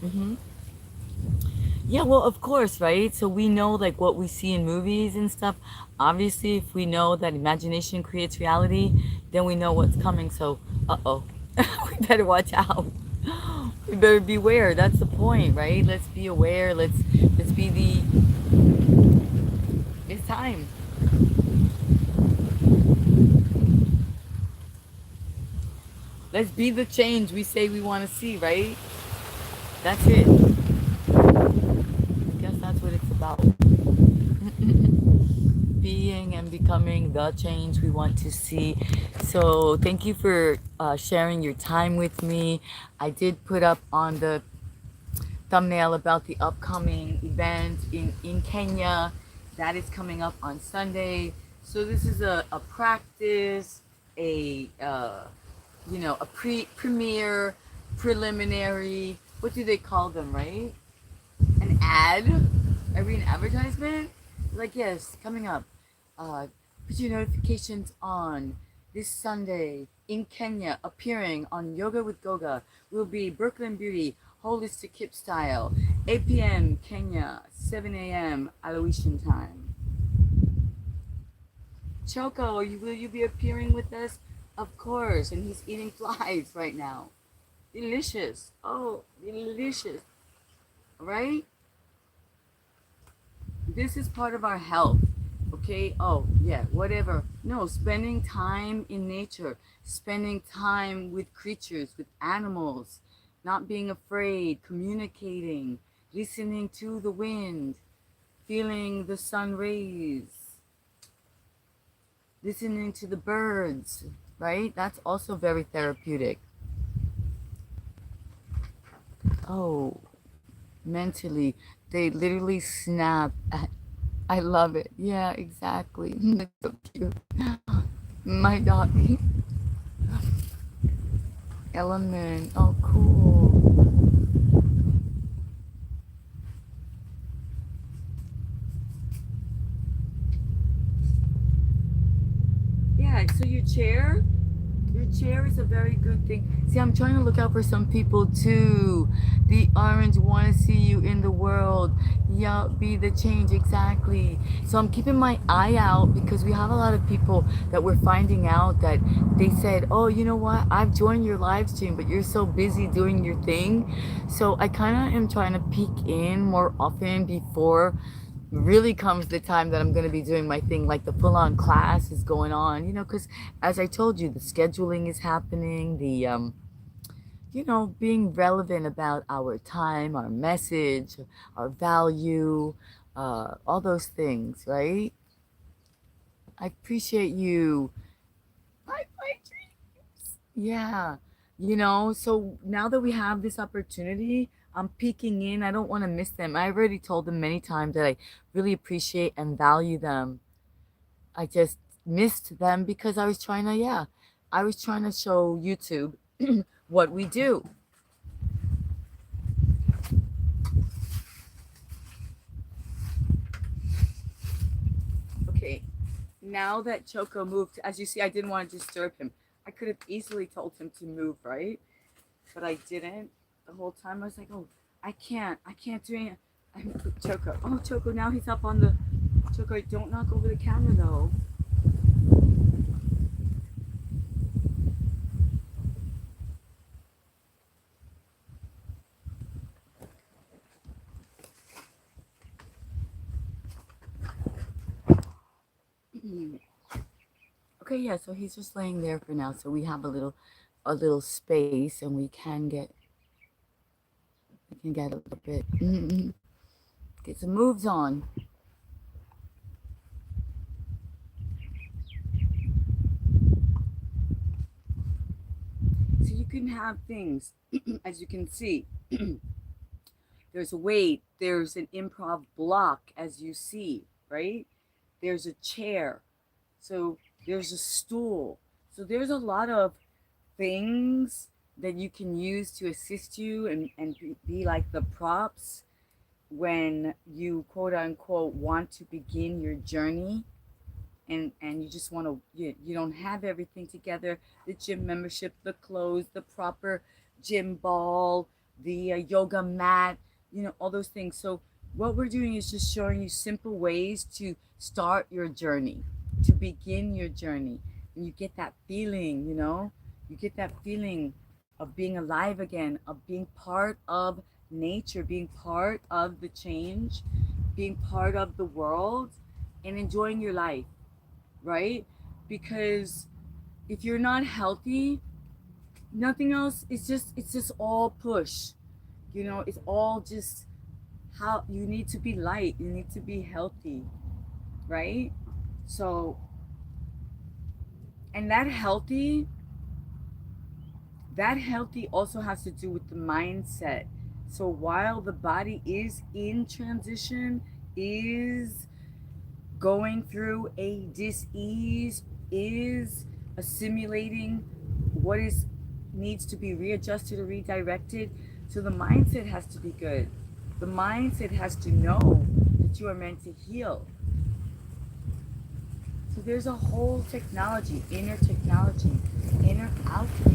Yeah, well, of course, right? So we know like what we see in movies and stuff. Obviously, if we know that imagination creates reality, then we know what's coming. So, uh-oh, we better watch out. We better beware. That's the point, right? Let's be aware. Let's be the. It's time. Let's be the change we say we want to see, right? That's it. I guess that's what it's about. Being and becoming the change we want to see. So thank you for sharing your time with me. I did put up on the thumbnail about the upcoming event in Kenya that is coming up on Sunday. So this is a practice, a a premiere, preliminary. What do they call them, right? An ad? Are we an advertisement? Like, yes, coming up. Put your notifications on this Sunday in Kenya, appearing on Yoga with Goga will be Brooklyn Beauty, Holistic Hipstyle, 8 p.m. Kenya, 7 a.m. Aloysian time. Choco, will you be appearing with us? Of course, and he's eating flies right now. Delicious. Oh, delicious. Right? This is part of our health. Okay, oh yeah, whatever. No, spending time in nature, spending time with creatures, with animals, not being afraid, communicating, listening to the wind, feeling the sun rays, listening to the birds, right? That's also very therapeutic. Oh, mentally, they literally snap at, I love it. Yeah, exactly. That's so cute. My doggy. Element. Oh, cool. Yeah, so your chair is a very good thing. See, I'm trying to look out for some people too. The orange want to see you in the world. Yeah, be the change, exactly. So I'm keeping my eye out because we have a lot of people that we're finding out that they said, oh, you know what? I've joined your live stream, but you're so busy doing your thing. So I kind of am trying to peek in more often before really comes the time that I'm going to be doing my thing, like the full on class is going on, because as I told you, the scheduling is happening, the, being relevant about our time, our message, our value, all those things, right? I appreciate you. My dreams. Yeah. So now that we have this opportunity, I'm peeking in. I don't want to miss them. I already told them many times that I really appreciate and value them. I just missed them because I was trying to, yeah, I was trying to show YouTube what we do. Okay, now that Choco moved, as you see, I didn't want to disturb him. I could have easily told him to move, right? But I didn't. The whole time I was like, oh, I can't do it. I'm Choco. Oh, Choco, now he's up on the. Choco, don't knock over the camera though. Okay, yeah, so he's just laying there for now. So we have a little space and we can get a little bit, get some moves on. can have things, as you can see, there's a weight, there's an improv block, as you see, right? There's a chair, so there's a stool. So there's a lot of things that you can use to assist you and be like the props when you quote unquote want to begin your journey, and you just want to, you don't have everything together, the gym membership, the clothes, the proper gym ball, the yoga mat, all those things. So what we're doing is just showing you simple ways to start your journey, to begin your journey, and you get that feeling, you get that feeling of being alive again, of being part of nature, being part of the change, being part of the world, and enjoying your life, right? Because if you're not healthy, nothing else, it's just all push. It's all just how you need to be light, you need to be healthy, right? So, and that healthy also has to do with the mindset. So while the body is in transition, is going through a dis-ease, is assimilating what is needs to be readjusted or redirected. So the mindset has to be good. The mindset has to know that you are meant to heal. So there's a whole technology, inner alchemy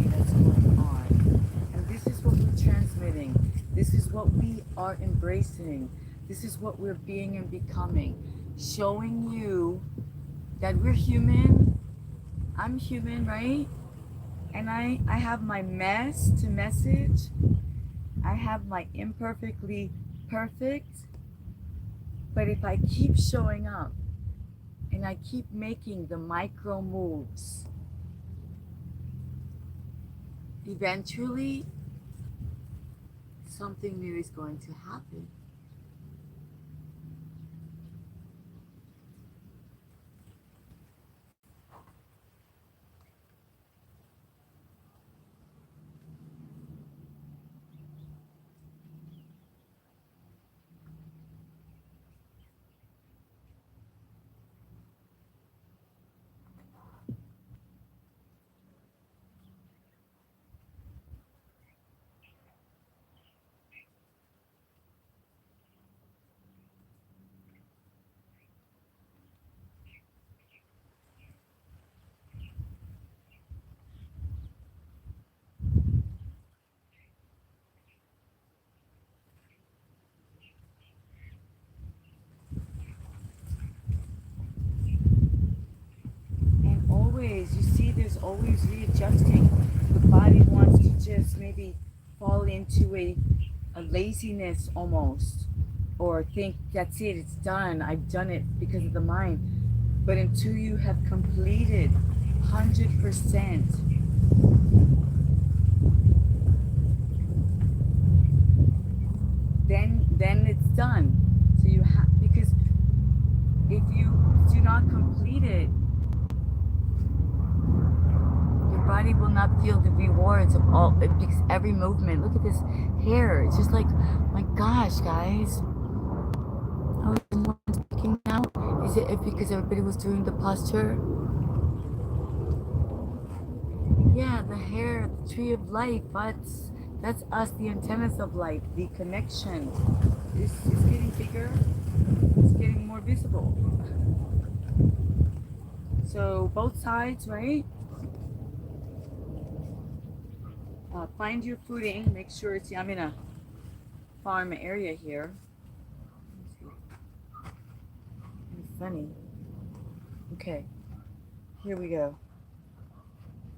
that's going on. And this is what we're transmitting. This is what we are embracing. This is what we're being and becoming. Showing you that we're human. I'm human, right? And I have my mess to message. I have my imperfectly perfect. But if I keep showing up and I keep making the micro moves, eventually something new is going to happen. And always, you see, there's always readjusting. The body wants to just maybe fall into a laziness almost, or think that's it, it's done, I've done it because of the mind. But until you have completed 100%, then it's done. So you have, because if you do not complete it, your body will not feel the rewards of all, because every movement, look at this hair, it's just like, my gosh, guys. Oh, is someone speaking now? Is it because everybody was doing the posture? Yeah, the hair, the tree of life, that's us, the antennas of life, the connection. It's getting bigger, it's getting more visible. So both sides, right? Find your footing, make sure it's, I'm in a farm area here. It's funny. Okay, here we go.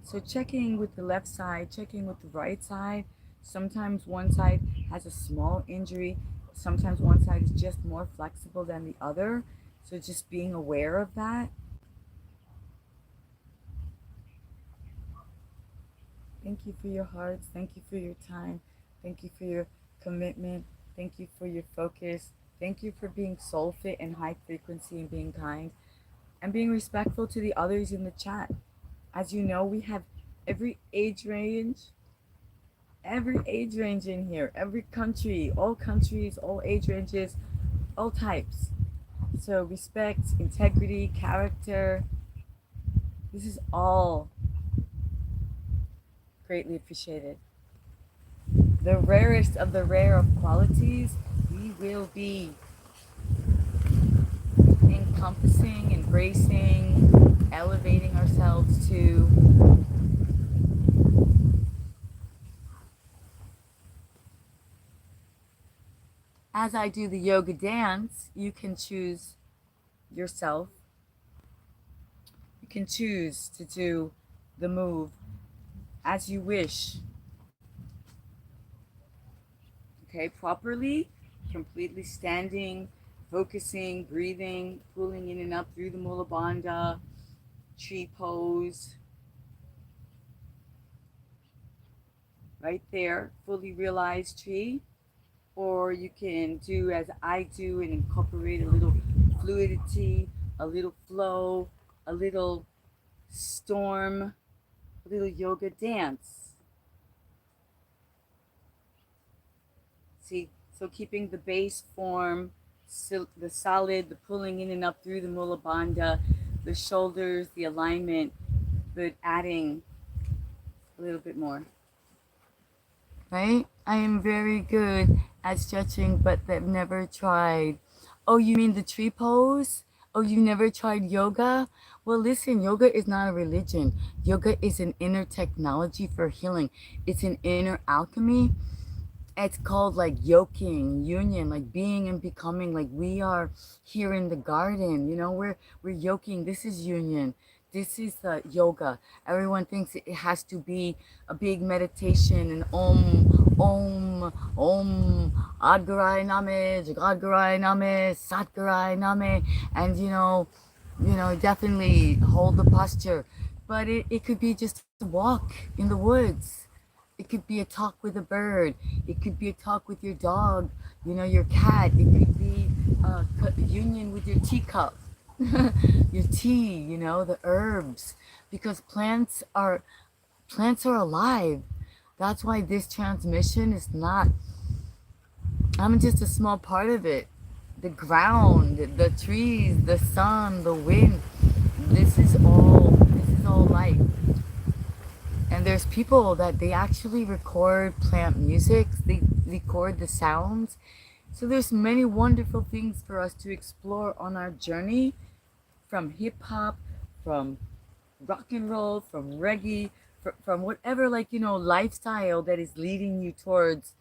So checking with the left side, checking with the right side. Sometimes one side has a small injury. Sometimes one side is just more flexible than the other. So just being aware of that. Thank you for your hearts. Thank you for your time. Thank you for your commitment. Thank you for your focus. Thank you for being soul fit and high frequency and being kind and being respectful to the others in the chat. As you know, we have every age range, Every age range in here, every country, all countries, all age ranges, all types. So respect, integrity, character, this is all greatly appreciated. The rarest of the rare of qualities, we will be encompassing, embracing, elevating ourselves to. As I do the yoga dance, you can choose yourself. You can choose to do the move as you wish. Okay, properly, completely standing, focusing, breathing, pulling in and up through the Mula Bandha, tree pose, right there, fully realized tree. Or you can do as I do and incorporate a little fluidity, a little flow, a little storm, a little yoga dance. See, so keeping the base form, the solid, the pulling in and up through the Mula Bandha, the shoulders, the alignment, but adding a little bit more. Right? I am very good at stretching, but they've never tried. Oh, you mean the tree pose? Oh, you never tried yoga? Well, listen, yoga is not a religion. Yoga is an inner technology for healing. It's an inner alchemy. It's called like yoking, union, like being and becoming. Like we are here in the garden, you know, we're yoking. This is union. This is the yoga. Everyone thinks it has to be a big meditation and om, adgarai name, jagadgarai name, satgarai name, and definitely hold the posture. But it could be just a walk in the woods. It could be a talk with a bird. It could be a talk with your dog, your cat. It could be a union with your teacup, your tea, the herbs, because plants are alive. That's why this transmission is not. I'm just a small part of it. The ground, the trees, the sun, the wind. This is all. This is all life. And there's people that they actually record plant music, they record the sounds. So there's many wonderful things for us to explore on our journey, from hip hop, from rock and roll, from reggae, from whatever lifestyle that is leading you towards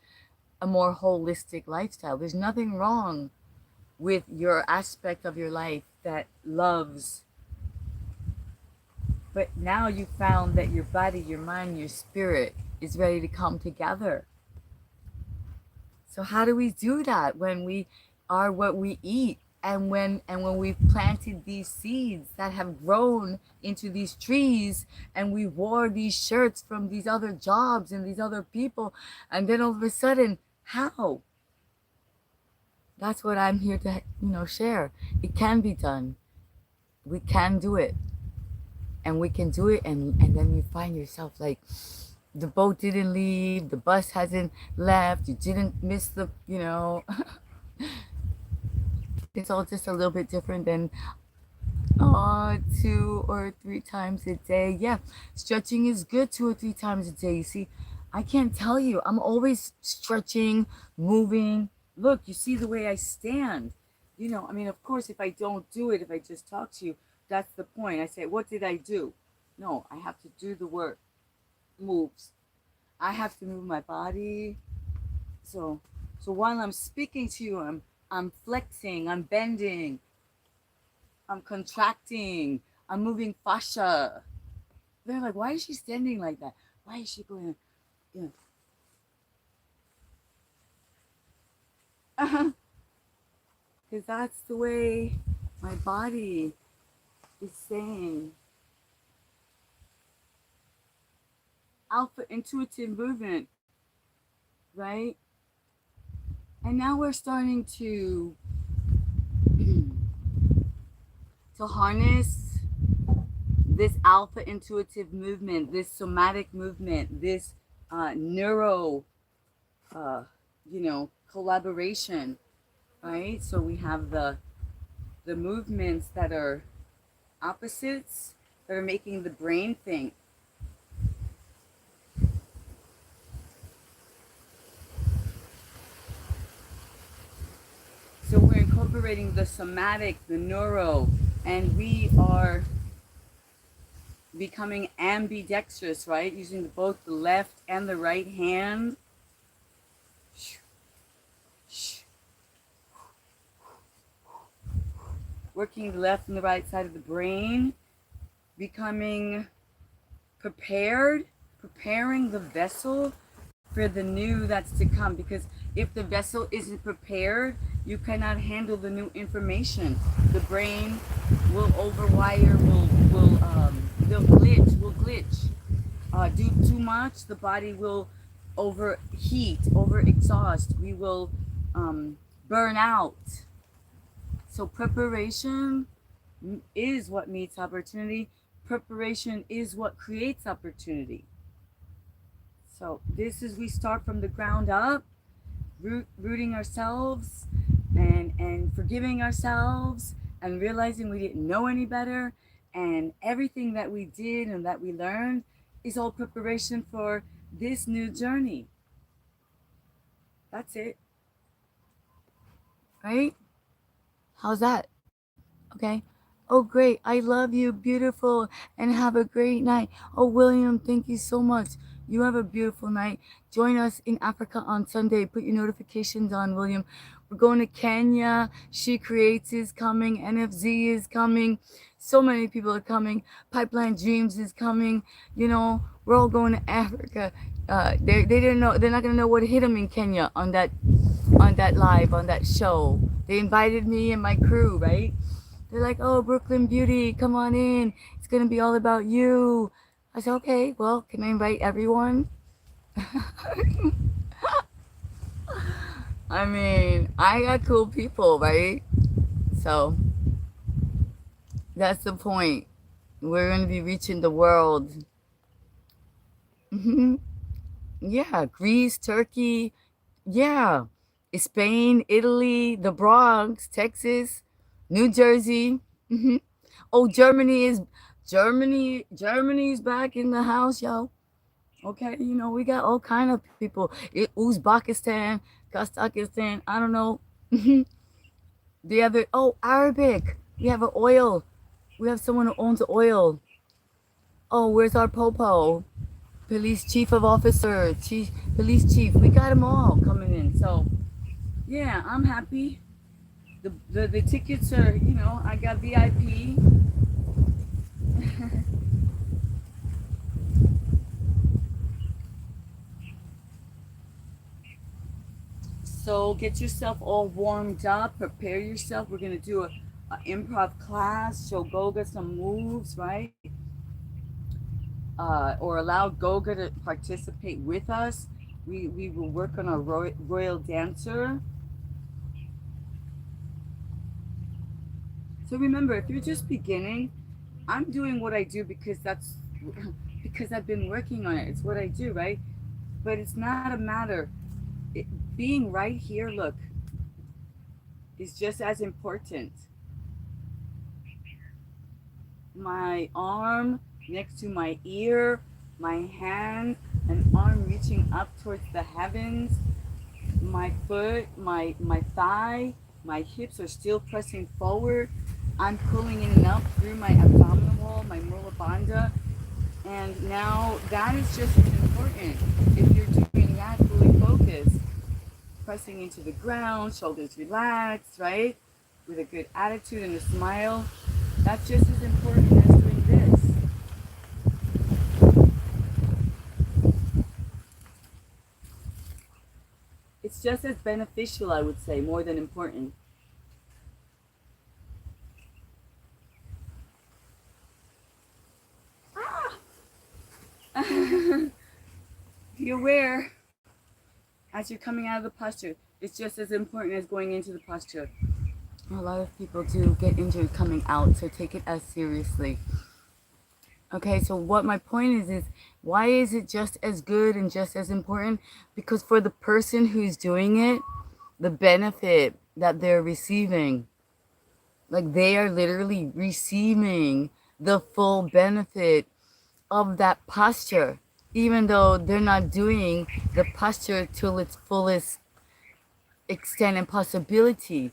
a more holistic lifestyle. There's nothing wrong with your aspect of your life that loves. But now you found that your body, your mind, your spirit is ready to come together. So how do we do that when we are what we eat, and when we've planted these seeds that have grown into these trees, and we wore these shirts from these other jobs and these other people, and then all of a sudden, how? That's what I'm here to share. It can be done. We can do it. And we can do it, and then you find yourself like the boat didn't leave, the bus hasn't left, you didn't miss it's all just a little bit different than 2 or 3 times a day. Yeah, stretching is good 2 or 3 times a day. You see, I can't tell you, I'm always stretching, moving. Look, you see the way I stand. I mean, of course, if I don't do it, if I just talk to you, that's the point. I say, what did I do? No, I have to do the work, moves. I have to move my body. So while I'm speaking to you, I'm flexing, I'm bending, I'm contracting, I'm moving fascia. They're like, why is she standing like that? Why is she going? Because that's the way my body is saying. Alpha intuitive movement, right? And now we're starting to harness this alpha intuitive movement, this somatic movement, this neuro, you know, collaboration, right? So we have the movements that are opposites that are making the brain think. So we're incorporating the somatic, the neuro, and we are becoming ambidextrous, right? Using both the left and the right hand. Working the left and the right side of the brain. Becoming prepared, preparing the vessel for the new that's to come. Because if the vessel isn't prepared, you cannot handle the new information. The brain will overwire, will glitch. Do too much, the body will overheat, overexhaust. We will burn out. So preparation is what meets opportunity. Preparation is what creates opportunity. So this is, we start from the ground up, rooting ourselves and forgiving ourselves and realizing we didn't know any better, and everything that we did and that we learned is all preparation for this new journey. That's it. Right? How's that? Okay. Oh, great. I love you. Beautiful. And have a great night. Oh, William, thank you so much. You have a beautiful night. Join us in Africa on Sunday. Put your notifications on, William. We're going to Kenya. She Creates is coming. NFZ is coming. So many people are coming. Pipeline Dreams is coming. You know, we're all going to Africa. They didn't know. They're not gonna know what hit them in Kenya on that live, on that show. They invited me and my crew, right? They're like, oh, Brooklyn Beauty, come on in. It's going to be all about you. I said, okay, well, can I invite everyone? I mean, I got cool people, right? So that's the point. We're going to be reaching the world. Yeah, Greece, Turkey, yeah, Spain, Italy, the Bronx, Texas, New Jersey. Oh, Germany's back in the house, yo. Okay, you know, we got all kind of people. Uzbekistan, Kazakhstan, I don't know. The other, oh, Arabic. We have an oil. We have someone who owns oil. Oh, where's our popo? Police chief of officer, police chief. We got them all coming in. So, yeah, I'm happy. The tickets are, you know, I got VIP. So get yourself all warmed up, prepare yourself. We're gonna do a improv class, show Goga some moves, right? Or allow Goga to participate with us. We will work on our royal dancer. So remember, if you're just beginning, I'm doing what I do because because I've been working on it. It's what I do, right? But it's not a matter. Being right here, look, is just as important. My arm next to my ear, my hand, an arm reaching up towards the heavens, my foot, my thigh, my hips are still pressing forward. I'm pulling in and up through my abdominal wall, my mula bandha. And now that is just as important. If you're doing that, fully focused, pressing into the ground, shoulders relaxed, right? With a good attitude and a smile. That's just as important as doing this. It's just as beneficial, I would say, more than important. Be aware as you're coming out of the posture. It's just as important as going into the posture. A lot of people do get injured coming out, so take it as seriously. Okay, so what my point is why is it just as good and just as important? Because for the person who's doing it, the benefit that they're receiving, like they are literally receiving the full benefit of that posture, even though they're not doing the posture till its fullest extent and possibility,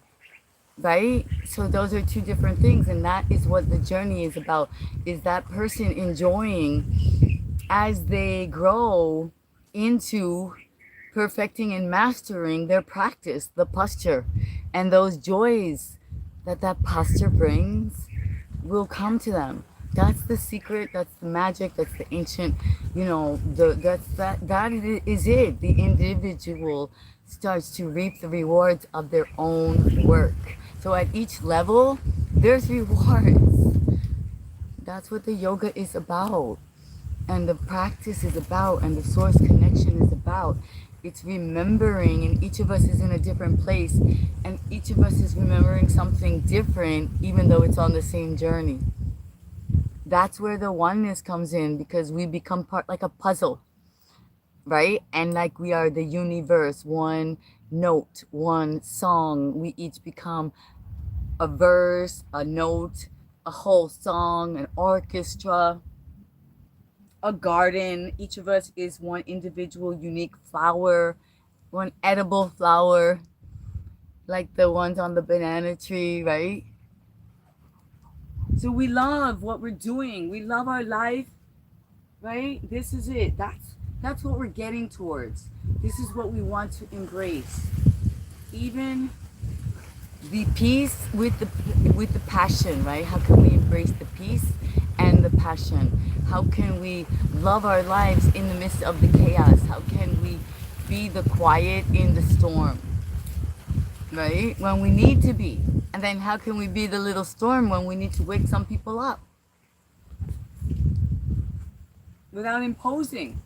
right? So those are two different things, and that is what the journey is about, is that person enjoying as they grow into perfecting and mastering their practice, the posture, and those joys that that posture brings will come to them. That's the secret, that's the magic, that's the ancient, that is it. The individual starts to reap the rewards of their own work. So at each level, there's rewards. That's what the yoga is about, and the practice is about, and the source connection is about. It's remembering, and each of us is in a different place, and each of us is remembering something different, even though it's on the same journey. That's where the oneness comes in, because we become part, like a puzzle, right? And like we are the universe, one note, one song. We each become a verse, a note, a whole song, an orchestra, a garden. Each of us is one individual unique flower, one edible flower, like the ones on the banana tree, right? So we love what we're doing. We love our life, right? This is it. That's what we're getting towards. This is what we want to embrace. Even the peace with the passion, right? How can we embrace the peace and the passion? How can we love our lives in the midst of the chaos? How can we be the quiet in the storm, right? When we need to be. And then how can we be the little storm when we need to wake some people up without imposing?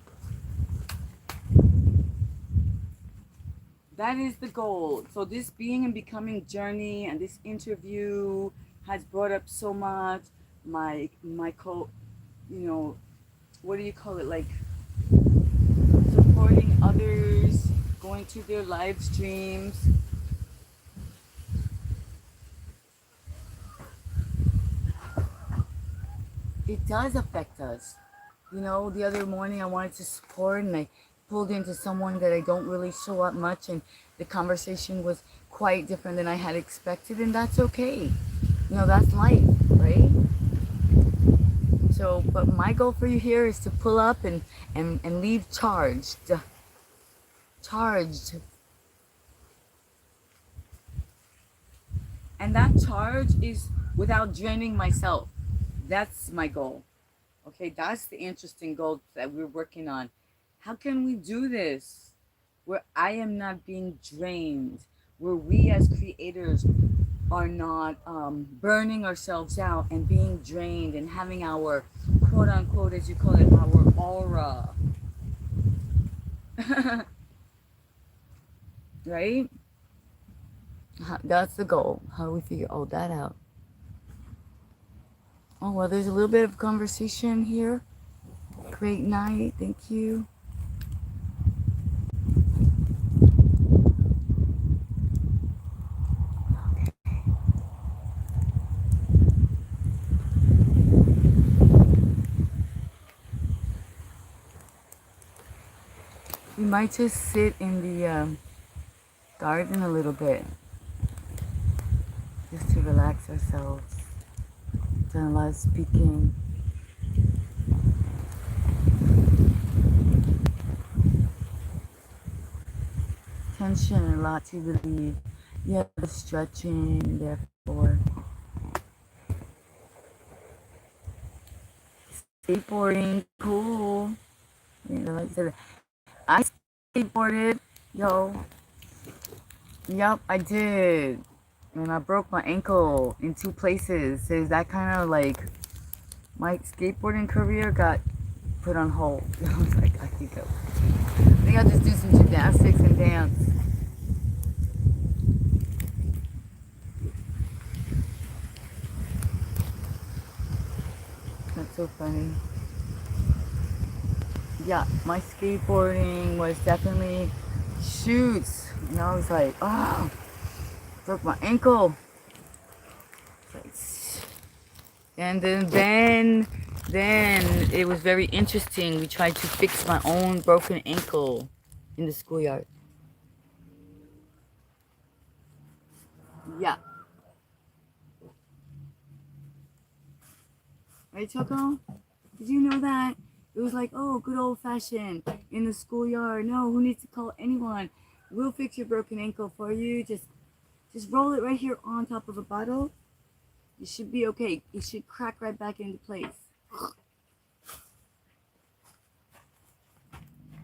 That is the goal. So this being and becoming journey and this interview has brought up so much. My what do you call it? Like supporting others, going to their live streams. It does affect us. The other morning I wanted to support, and I pulled into someone that I don't really show up much, and the conversation was quite different than I had expected, and that's okay. That's life, right? So, but my goal for you here is to pull up and leave charged. And that charge is without draining myself. That's my goal. Okay, that's the interesting goal that we're working on. How can we do this where I am not being drained, where we as creators are not burning ourselves out and being drained and having our quote unquote, as you call it, our aura, right? That's the goal. How do we figure all that out? Oh, well, there's a little bit of conversation here. Great night. Thank you. We might just sit in the garden a little bit, just to relax ourselves. Done a lot of speaking. Tension, a lot to believe. You have the stretching, therefore. Skateboarding, cool. Like I said, I skateboarded, yo. Yep, I did. And I broke my ankle in 2 places. So that kind of like, my skateboarding career got put on hold. I was like, I think I'll just do some gymnastics and dance. That's so funny. Yeah, my skateboarding was definitely shoots. And I was like, oh, broke my ankle. And then it was very interesting. We tried to fix my own broken ankle in the schoolyard. Yeah. Right, Choco? Did you know that? It was like, oh, good old fashioned in the schoolyard. No, who needs to call anyone? We'll fix your broken ankle for you. Just roll it right here on top of a bottle. You should be okay. It should crack right back into place.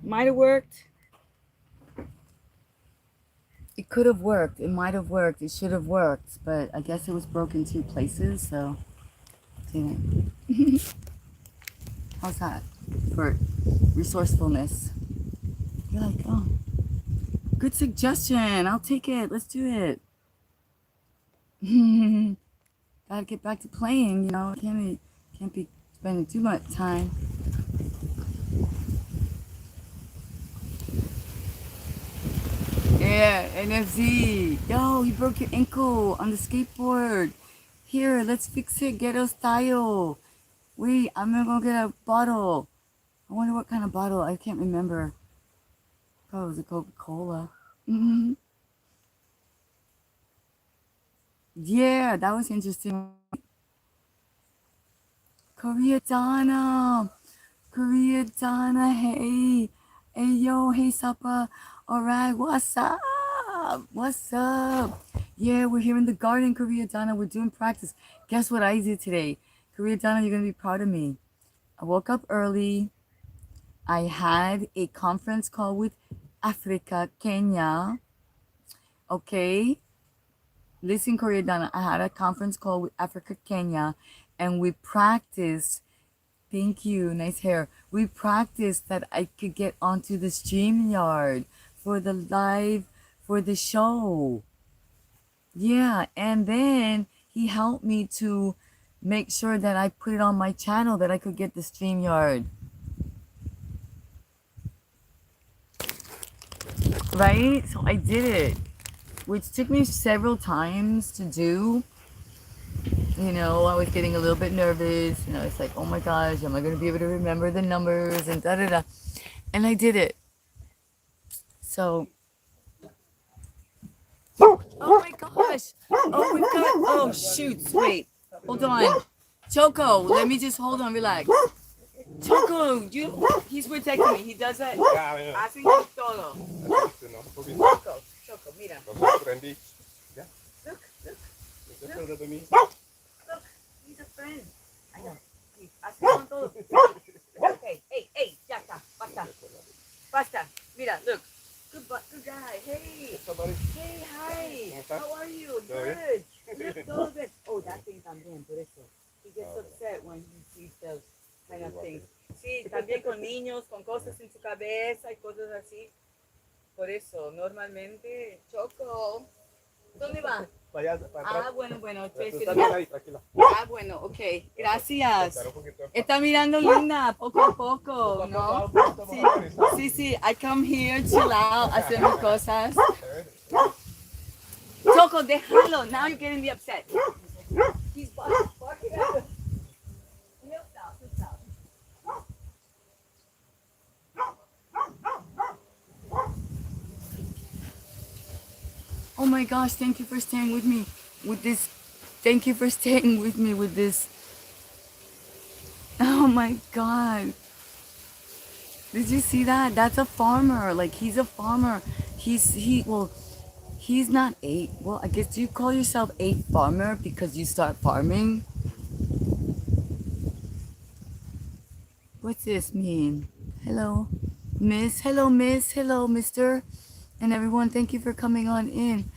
Might have worked. It could have worked. It might have worked. It should have worked. But I guess it was broken 2 places, so didn't. How's that for resourcefulness? You're like, oh, good suggestion. I'll take it. Let's do it. Gotta get back to playing, you know. Can't be spending too much time. Yeah, NFZ. Yo, you broke your ankle on the skateboard. Here, let's fix it ghetto style. Wait, I'm gonna go get a bottle. I wonder what kind of bottle. I can't remember. Probably was a Coca-Cola. Mm-hmm. Yeah, that was interesting. Koreadana. Koreadana, hey. Hey, yo, hey, Supper. All right, what's up? What's up? Yeah, we're here in the garden, Koreadana. We're doing practice. Guess what I did today? Koreadana, you're going to be proud of me. I woke up early. I had a conference call with Africa, Kenya. Okay. Listen, Koreadana, I had a conference call with Africa, Kenya, and we practiced. Thank you. Nice hair. We practiced that I could get onto the STREAMYARD for the live, for the show. Yeah, and then he helped me to make sure that I put it on my channel that I could get the STREAMYARD. Right? So I did it, which took me several times to do. You know, I was getting a little bit nervous. You know, it's like, oh my gosh, am I going to be able to remember the numbers and da-da-da. And I did it. So, oh my gosh. Oh, we've got, oh shoot, wait. Hold on. Choco, let me just, hold on, relax. Choco, he's protecting me. He does that. Así todo. Choco, mira. Look. Look, he's a friend. I know. Así con todo. Okay, hey, ya está, basta. Mira, look. Good guy. Hey. Hey, hi. How are you? Good. Look, todo good. Oh, that thing también, por eso. He gets upset when he sees those kind of things. Sí, también con niños, con cosas en su cabeza y cosas así. Por eso, normalmente, Choco. ¿Dónde va? Ah, bueno, estoy esperando. Ah, bueno, ok, gracias. Está mirando linda, poco a poco, ¿no? Sí, I come here, chill out, hacer mis cosas. Choco, déjalo, now you're getting me upset. He's barking at us. He'll stop. Oh my gosh, thank you for staying with me with this. Thank you for staying with me with this. Oh my God. Did you see that? That's a farmer. Like, he's a farmer. He's not 8. Well, I guess, do you call yourself 8 farmer because you start farming? What's this mean? Hello, miss. Hello, miss. Hello, mister. And everyone, thank you for coming on in.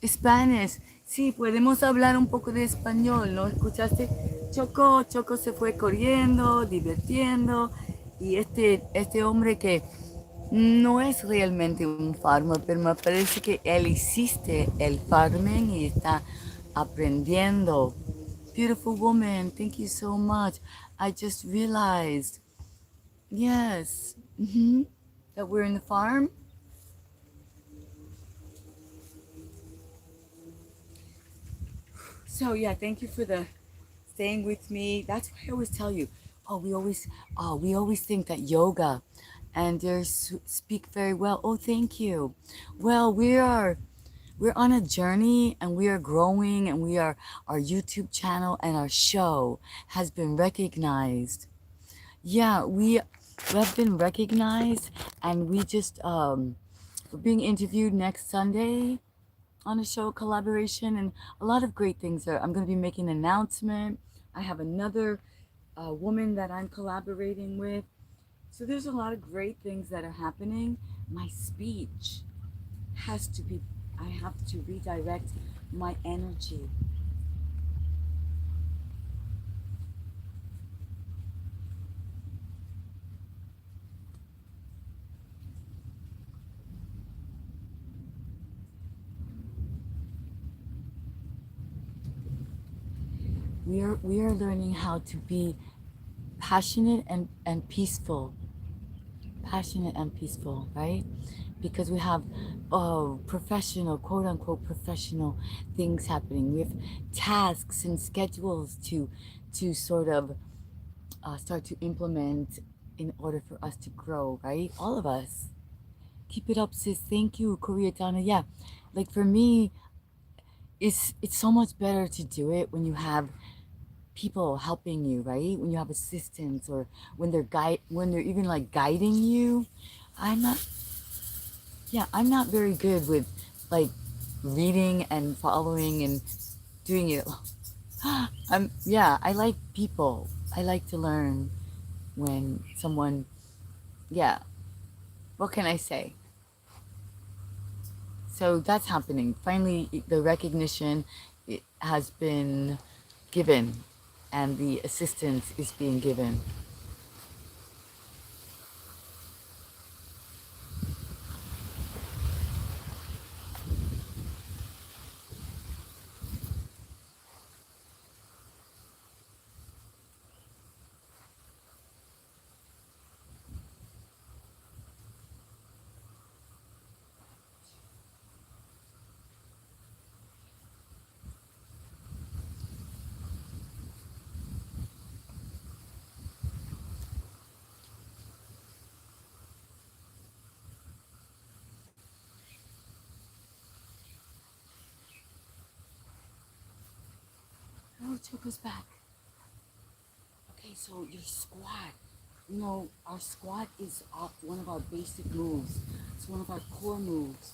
Spanish. Sí, podemos hablar un poco de español, ¿no? ¿Escuchaste? Choco se fue corriendo, divirtiendo. Y este hombre que no es realmente un farmer, pero me parece que él hiciste el farming y está aprendiendo. beautiful woman. Thank you so much. I just realized, yes, that we're in the farm. So yeah, thank you for the staying with me. That's why I always tell you. We always think that yoga, and they speak very well. Oh, thank you. Well, we're on a journey, and we are growing, and our YouTube channel and our show has been recognized. Yeah, we have been recognized, and we're being interviewed next Sunday on a show collaboration, and a lot of great things are. I'm going to be making an announcement. I have another woman that I'm collaborating with. So there's a lot of great things that are happening. My speech has to be, I have to redirect my energy. We are learning how to be passionate and peaceful. Passionate and peaceful, right? Because we have professional, quote unquote professional things happening. We have tasks and schedules to sort of start to implement in order for us to grow, right? All of us. Keep it up, sis. Thank you, Koreatana. Yeah, like for me, it's so much better to do it when you have people helping you, right? When you have assistants, or when they're even like guiding you. I'm not I'm not very good with like reading and following and doing it. I like people. I like to learn when someone, yeah, what can I say? So that's happening. Finally, the recognition has been given, and the assistance is being given. Oh, Choco's back. Okay, so your squat. Our squat is one of our basic moves. It's one of our core moves.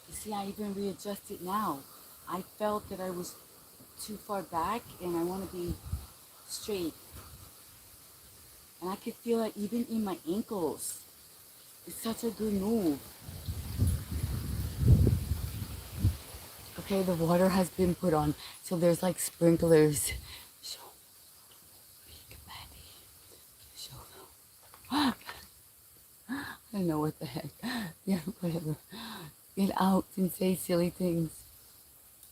You see, I even readjust it now. I felt that I was too far back, and I want to be straight. And I could feel it even in my ankles. It's such a good move. Okay, the water has been put on, so there's like sprinklers. I don't know what the heck. Yeah, whatever. Get out and say silly things.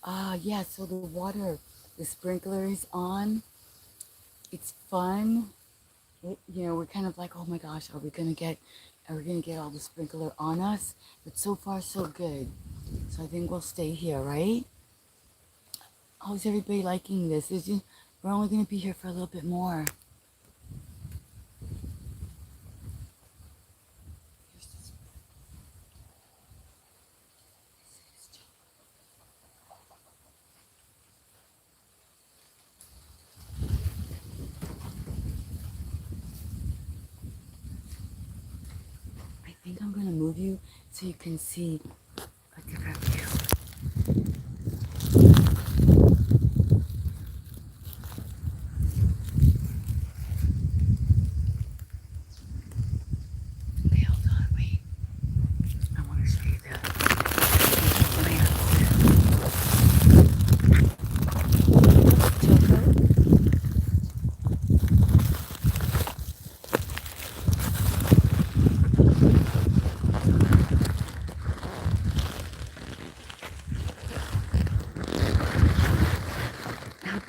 Yeah, so the sprinkler is on. It's fun. We're kind of like, oh my gosh, are we gonna get all the sprinkler on us? But so far so good. So I think we'll stay here, right? How's everybody liking this? We're only gonna be here for a little bit more. I think I'm gonna move you so you can see a different view. Okay, hold on, wait. I want to show you the plants. Choco?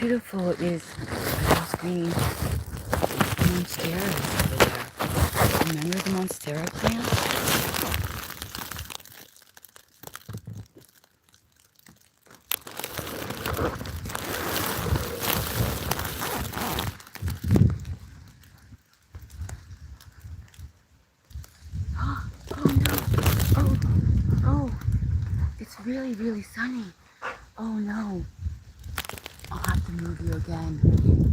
beautiful is those green monsteras over there. Remember the monstera plant? Oh no! Oh, oh! It's really, really sunny. Oh no! I'll have to move you again.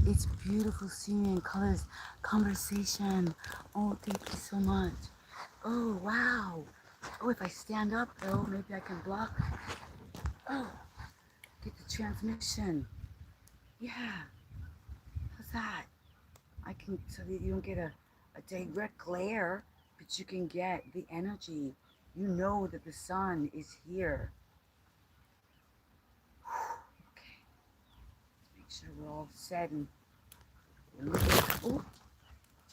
It's beautiful seeing colors, conversation. Oh, thank you so much. Oh, wow. Oh, if I stand up though, maybe I can block. Oh, get the transmission. Yeah, how's that? I can, so that you don't get a direct glare, but you can get the energy. You know that the sun is here. Okay, make sure we're all set and oh,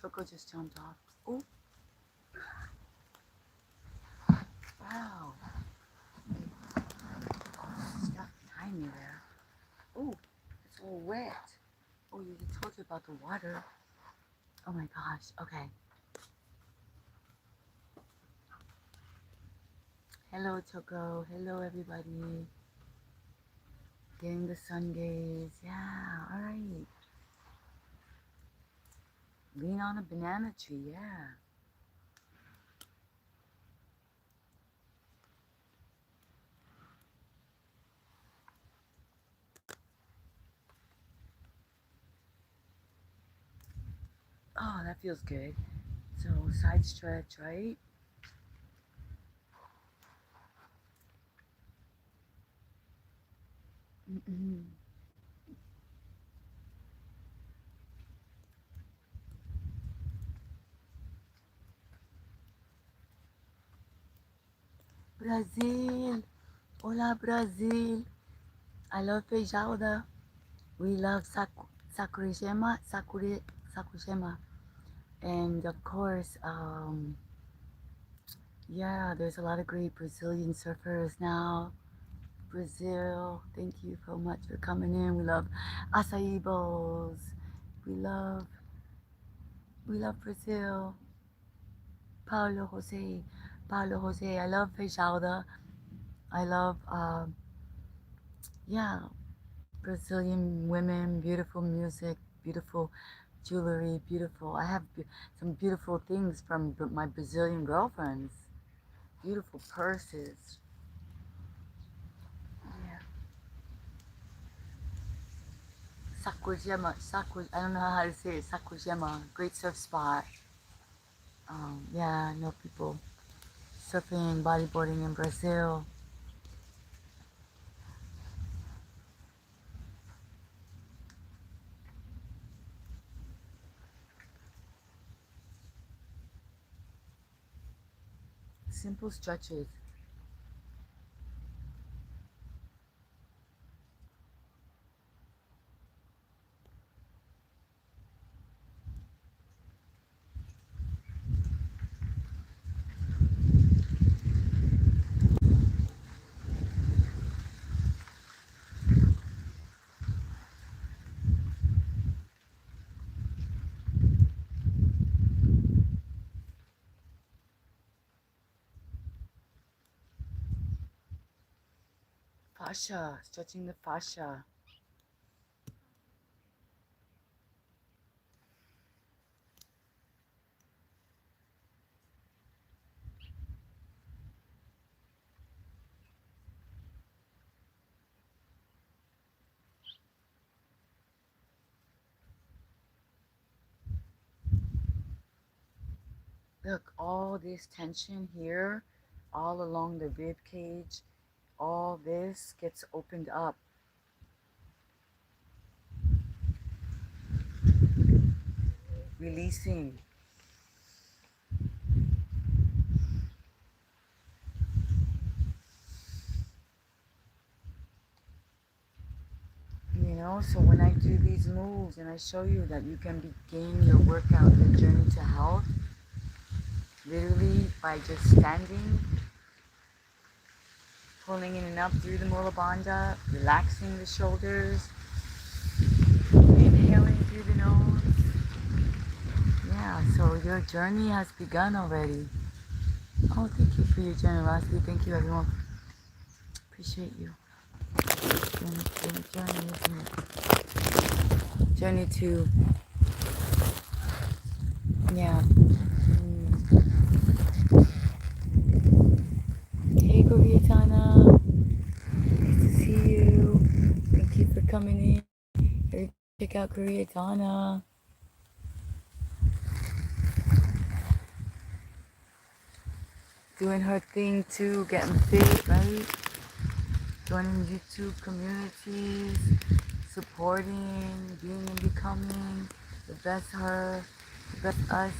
Choco just jumped off. Oh, wow. Stuff behind me there. Oh, it's all wet. Oh, you told you about the water. Oh my gosh. Okay. Hello, Choco. Hello, everybody. Getting the sun gaze. Yeah, all right. Lean on a banana tree. Yeah. Oh, that feels good. So, side stretch, right? Mm-mm. Brazil. Hola, Brazil. I love feijoada. We love sakurishima. And of course, yeah, there's a lot of great Brazilian surfers now. Brazil, thank you so much for coming in. We love acai bowls. We love, we love Brazil. Paulo Jose, Paulo Jose. I love feijoada. I love, yeah, Brazilian women, beautiful music, beautiful jewelry, beautiful. I have some beautiful things from my Brazilian girlfriends. Beautiful purses. Yeah. I don't know how to say it. Saquarema, great surf spot. Yeah, I know people surfing, bodyboarding in Brazil. Simple stretches. Fascia, stretching the fascia. Look, all this tension here, all along the rib cage, all this gets opened up. Releasing. You know, so when I do these moves and I show you that you can begin your workout, your journey to health, literally by just standing, pulling in and up through the mula bandha, relaxing the shoulders, So your journey has begun already. Oh, thank you for your generosity. Thank you, everyone. Appreciate you. Journey, isn't it? Journey to, yeah. Hey, Koreatana. Nice to see you. Thank you for coming in. Everybody check out Koreatana. Doing her thing too, getting fit, right? Joining YouTube communities, supporting, being and becoming the best her, the best us.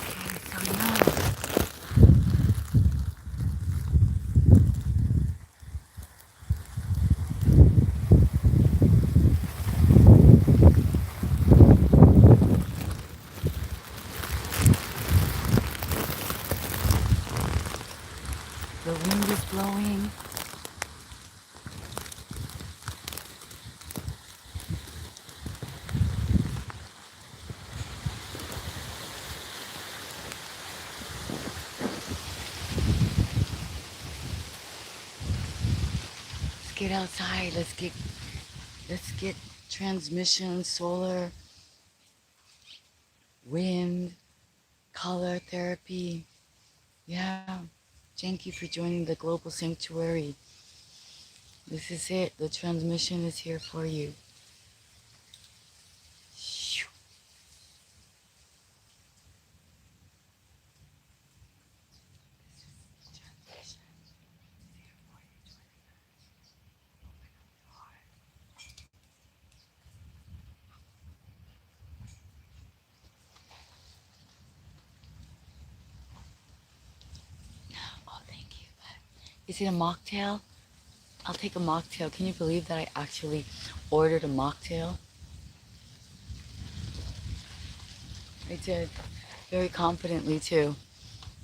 Okay, so now, the wind is blowing. Let's get outside. Let's get transmission, solar, wind, color therapy. Yeah. Thank you for joining the Global Sanctuary. This is it. The transmission is here for you. Oh, thank you. Is it a mocktail? I'll take a mocktail. Can you believe that I actually ordered a mocktail? I did. Very confidently, too.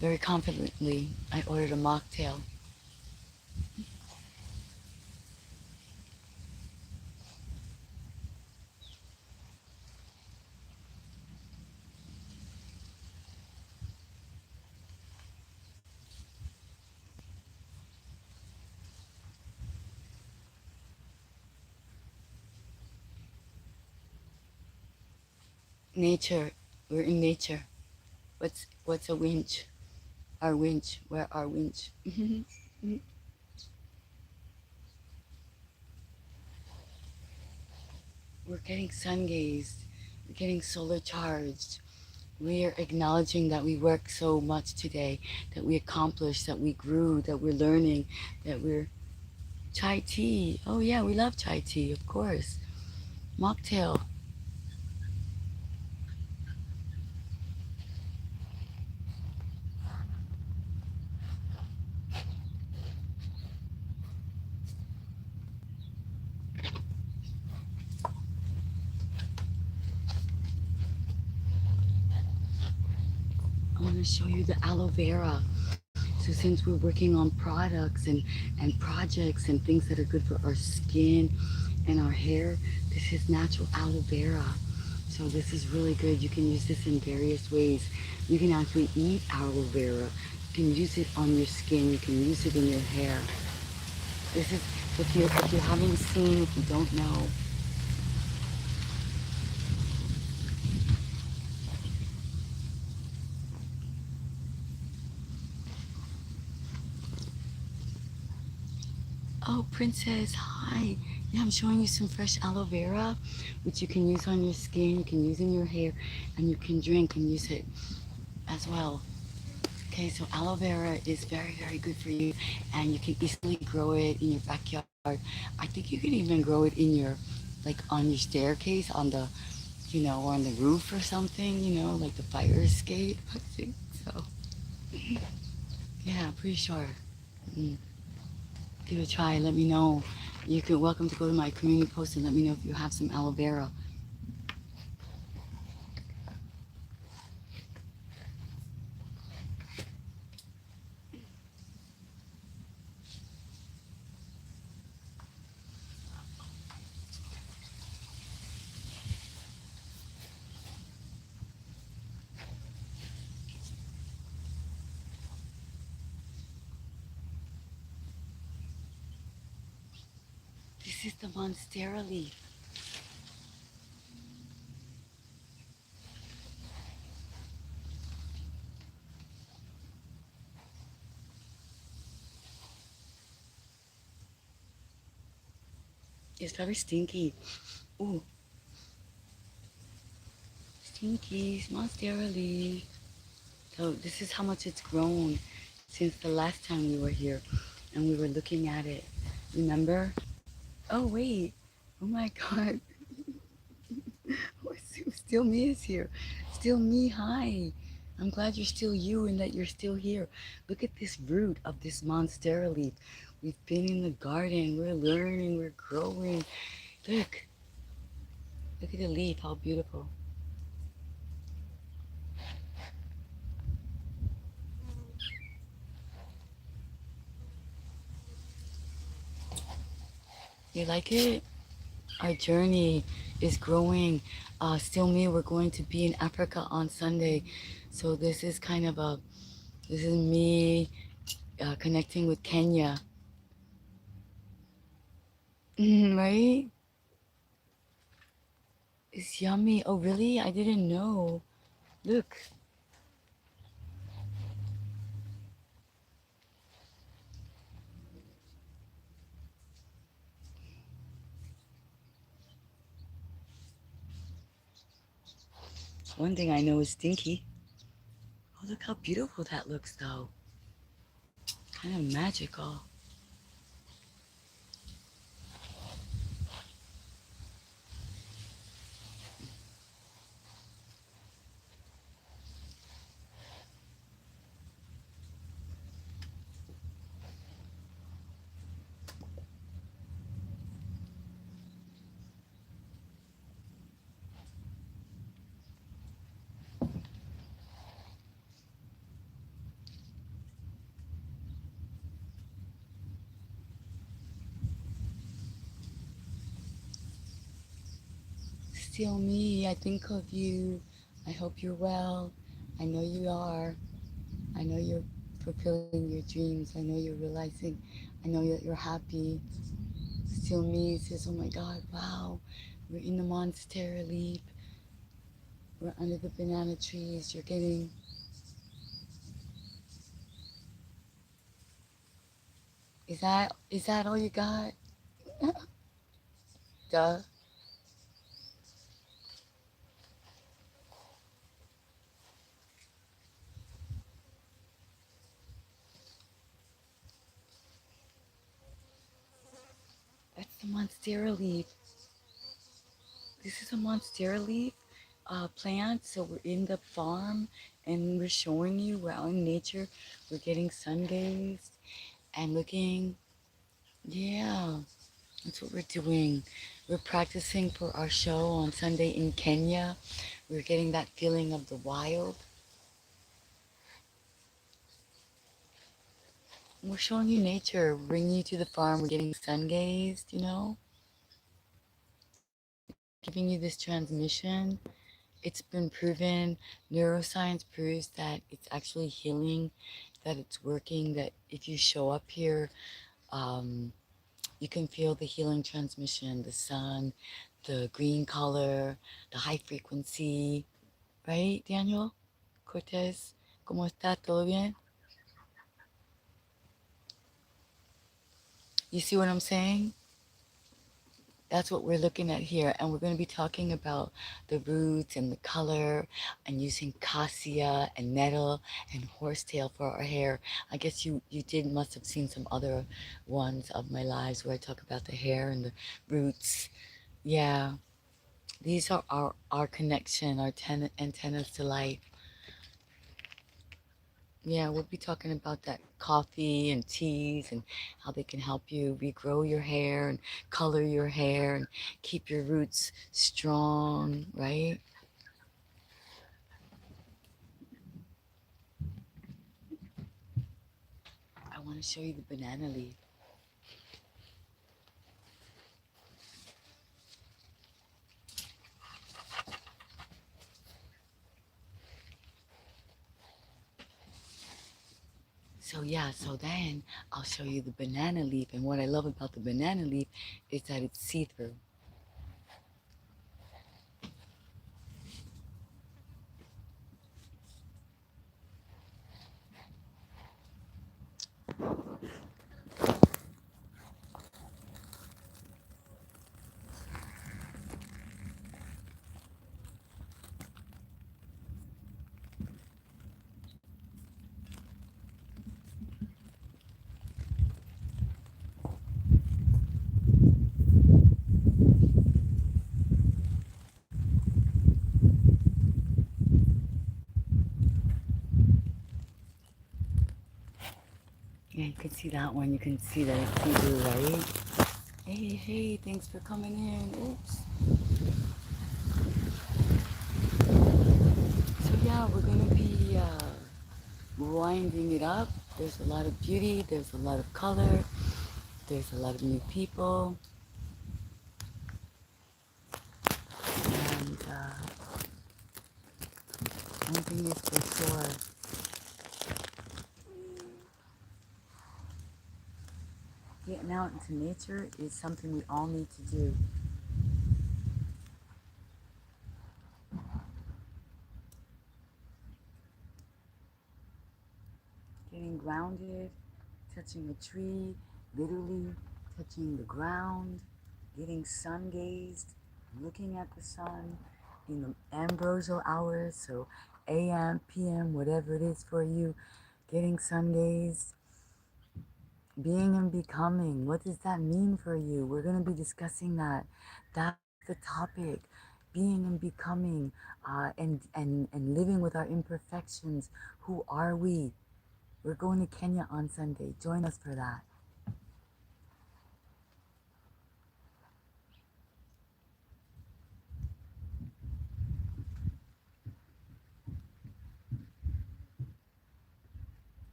Very confidently, I ordered a mocktail. Nature. We're in nature. What's a winch? Our winch. Where our winch? We're getting sun gazed. We're getting solar charged. We are acknowledging that we worked so much today, that we accomplished, that we grew, that we're learning, that we're chai tea. Oh yeah, we love chai tea, of course. Mocktail. I want to show you the aloe vera. So since we're working on products and projects and things that are good for our skin and our hair, this is natural aloe vera. So this is really good. You can use this in various ways. You can actually eat aloe vera. You can use it on your skin. You can use it in your hair. This is, if you haven't seen, if you don't know, oh, Princess, hi. Yeah, I'm showing you some fresh aloe vera, which you can use on your skin, you can use in your hair, and you can drink and use it as well. Okay, so aloe vera is very, very good for you, and you can easily grow it in your backyard. I think you can even grow it in your, like on your staircase, on the, or on the roof or something, like the fire escape. I think so. Yeah, pretty sure. Mm. Give it a try. Let me know. You're welcome to go to my community post and let me know if you have some aloe vera. This is the monstera leaf. It's very stinky. Ooh, stinky monstera leaf. So this is how much it's grown since the last time we were here and we were looking at it. Remember? Oh wait. Oh my god. Still me is here. Still me, hi. I'm glad you're still you and that you're still here. Look at this root of this monstera leaf. We've been in the garden. We're learning. We're growing. Look. Look at the leaf. How beautiful. You like it? Our journey is growing. Still me, we're going to be in Africa on Sunday. So this is kind of this is me connecting with Kenya. Right? It's yummy. Oh, really? I didn't know. Look. One thing I know is stinky. Oh, look how beautiful that looks, though. Kind of magical. Still me, I think of you. I hope you're well. I know you are. I know you're fulfilling your dreams. I know you're realizing. I know that you're happy. Still me says, oh my God, wow. We're in the monstera leaf. We're under the banana trees. You're getting. Is that all you got? Duh. That's the monstera leaf. This is a monstera leaf plant. So we're in the farm and we're showing you we're out in nature. We're getting sun gazed and looking. Yeah, that's what we're doing. We're practicing for our show on Sunday in Kenya. We're getting that feeling of the wild. We're showing you nature, bringing you to the farm. We're getting sun gazed, giving you this transmission. It's been proven, neuroscience proves that it's actually healing, that it's working, that if you show up here, um, you can feel the healing transmission, the sun, the green color, the high frequency, right, Daniel Cortez? ¿Cómo está? ¿Todo bien? You see what I'm saying? That's what we're looking at here, and we're going to be talking about the roots and the color and using cassia and nettle and horsetail for our hair. I guess you must have seen some other ones of my lives where I talk about the hair and the roots. Yeah, these are our connection, our antennas to life. Yeah, we'll be talking about that coffee and teas and how they can help you regrow your hair and color your hair and keep your roots strong, right? I want to show you the banana leaf. So yeah, so then I'll show you the banana leaf. And what I love about the banana leaf is that it's see-through. Yeah, you can see that one. You can see that it's see-through, right? Hey, thanks for coming in. Oops. So yeah, we're gonna be winding it up. There's a lot of beauty, there's a lot of color, there's a lot of new people, and one thing is for sure, getting out into nature is something we all need to do. Getting grounded, touching a tree, literally touching the ground, getting sun gazed, looking at the sun in the ambrosial hours, so AM, PM, whatever it is for you, getting sun gazed, being and becoming. What does that mean for you? We're going to be discussing that. That's the topic. Being and becoming, and living with our imperfections. Who are we? We're going to Kenya on Sunday. Join us for that.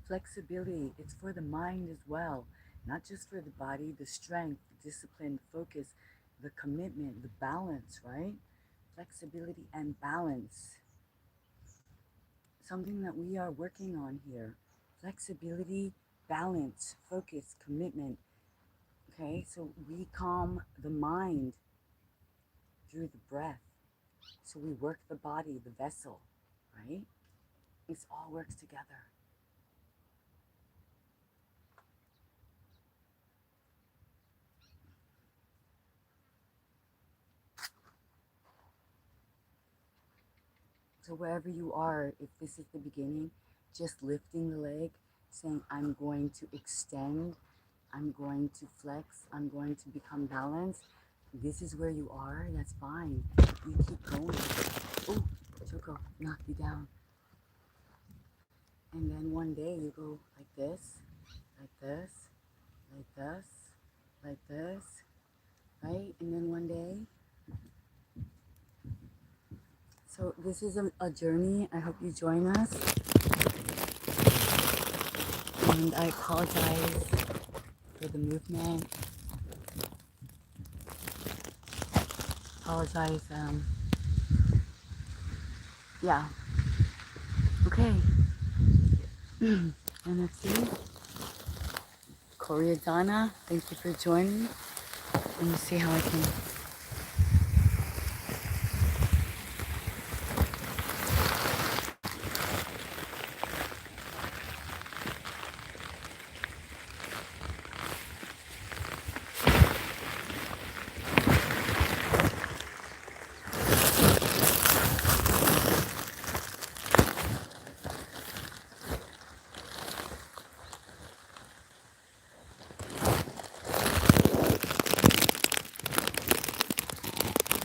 Flexibility, it's for the mind as well, not just for the body, the strength, the discipline, focus, the commitment, the balance, right? Flexibility and balance. Something that we are working on here. Flexibility, balance, focus, commitment. Okay, so we calm the mind through the breath. So we work the body, the vessel, right? This all works together. So wherever you are, if this is the beginning, just lifting the leg, saying, I'm going to extend, I'm going to flex, I'm going to become balanced. This is where you are, that's fine. You keep going. Oh, Choco, knock you down. And then one day you go like this, like this, like this, like this, right? And then one day. So this is a journey. I hope you join us. And I apologize for the movement. Apologize. Yeah. Okay. And let's see. Koreadana, thank you for joining. Let me see how I can.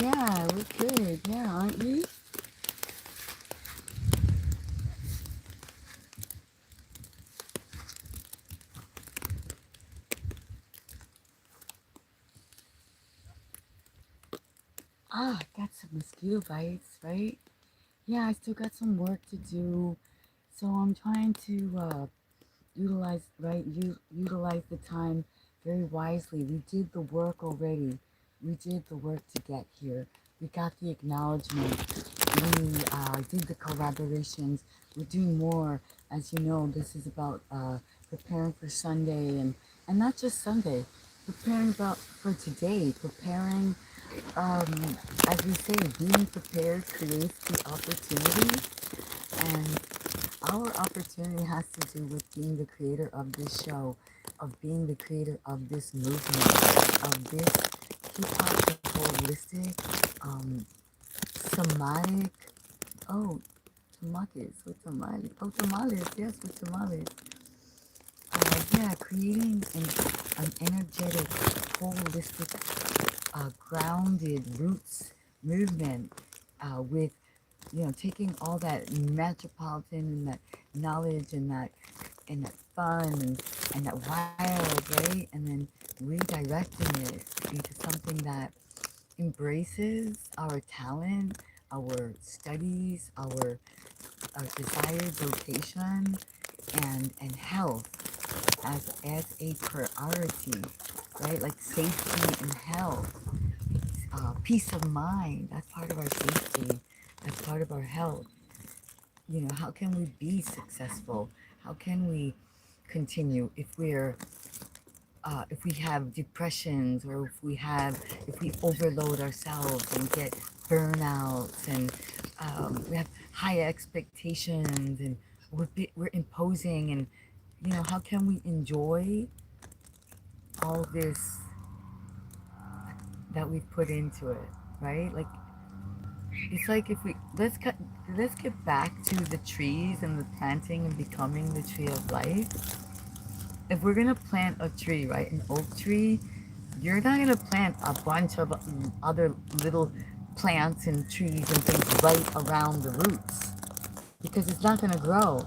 Yeah, we're good. Yeah, aren't we? Ah, I got some mosquito bites, right? Yeah, I still got some work to do. So I'm trying to utilize, right? Utilize the time very wisely. We did the work already. We did the work to get here. We got the acknowledgement. we did the collaborations. We're doing more. As you know, this is about preparing for Sunday, and not just Sunday, preparing about for today, preparing, as we say, being prepared creates the opportunity. And our opportunity has to do with being the creator of this show, of being the creator of this movement, of this hip-hop holistic, somatic, oh, tamales, with tamales, oh, tamales, yes, with tamales. Yeah, creating an energetic, holistic, grounded roots movement with, taking all that metropolitan and that knowledge and that fun and that wild, right? And then redirecting it into something that embraces our talent, our studies, our desired vocation, and health as a priority, right? Like safety and health, peace of mind. That's part of our safety. That's part of our health. How can we be successful? How can we continue if we have depressions, or if we overload ourselves and get burnouts, and we have high expectations, and we're imposing, and how can we enjoy all this that we put into it, right? Like, it's like, if we let's get back to the trees and the planting and becoming the tree of life. If we're gonna plant a tree, right, an oak tree, you're not gonna plant a bunch of other little plants and trees and things right around the roots, because it's not gonna grow.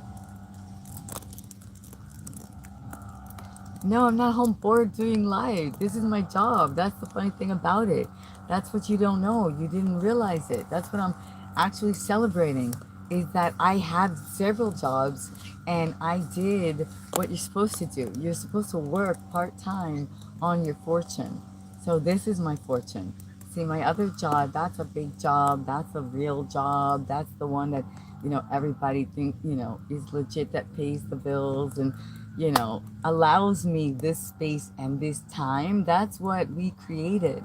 No, I'm not home bored doing live. This is my job. That's the funny thing about it. That's what you don't know. You didn't realize it. That's what I'm actually celebrating, is that I have several jobs, and I did what you're supposed to do. You're supposed to work part-time on your fortune. So this is my fortune. See, my other job, that's a big job. That's a real job. That's the one that, everybody think, is legit, that pays the bills and, allows me this space and this time. That's what we created,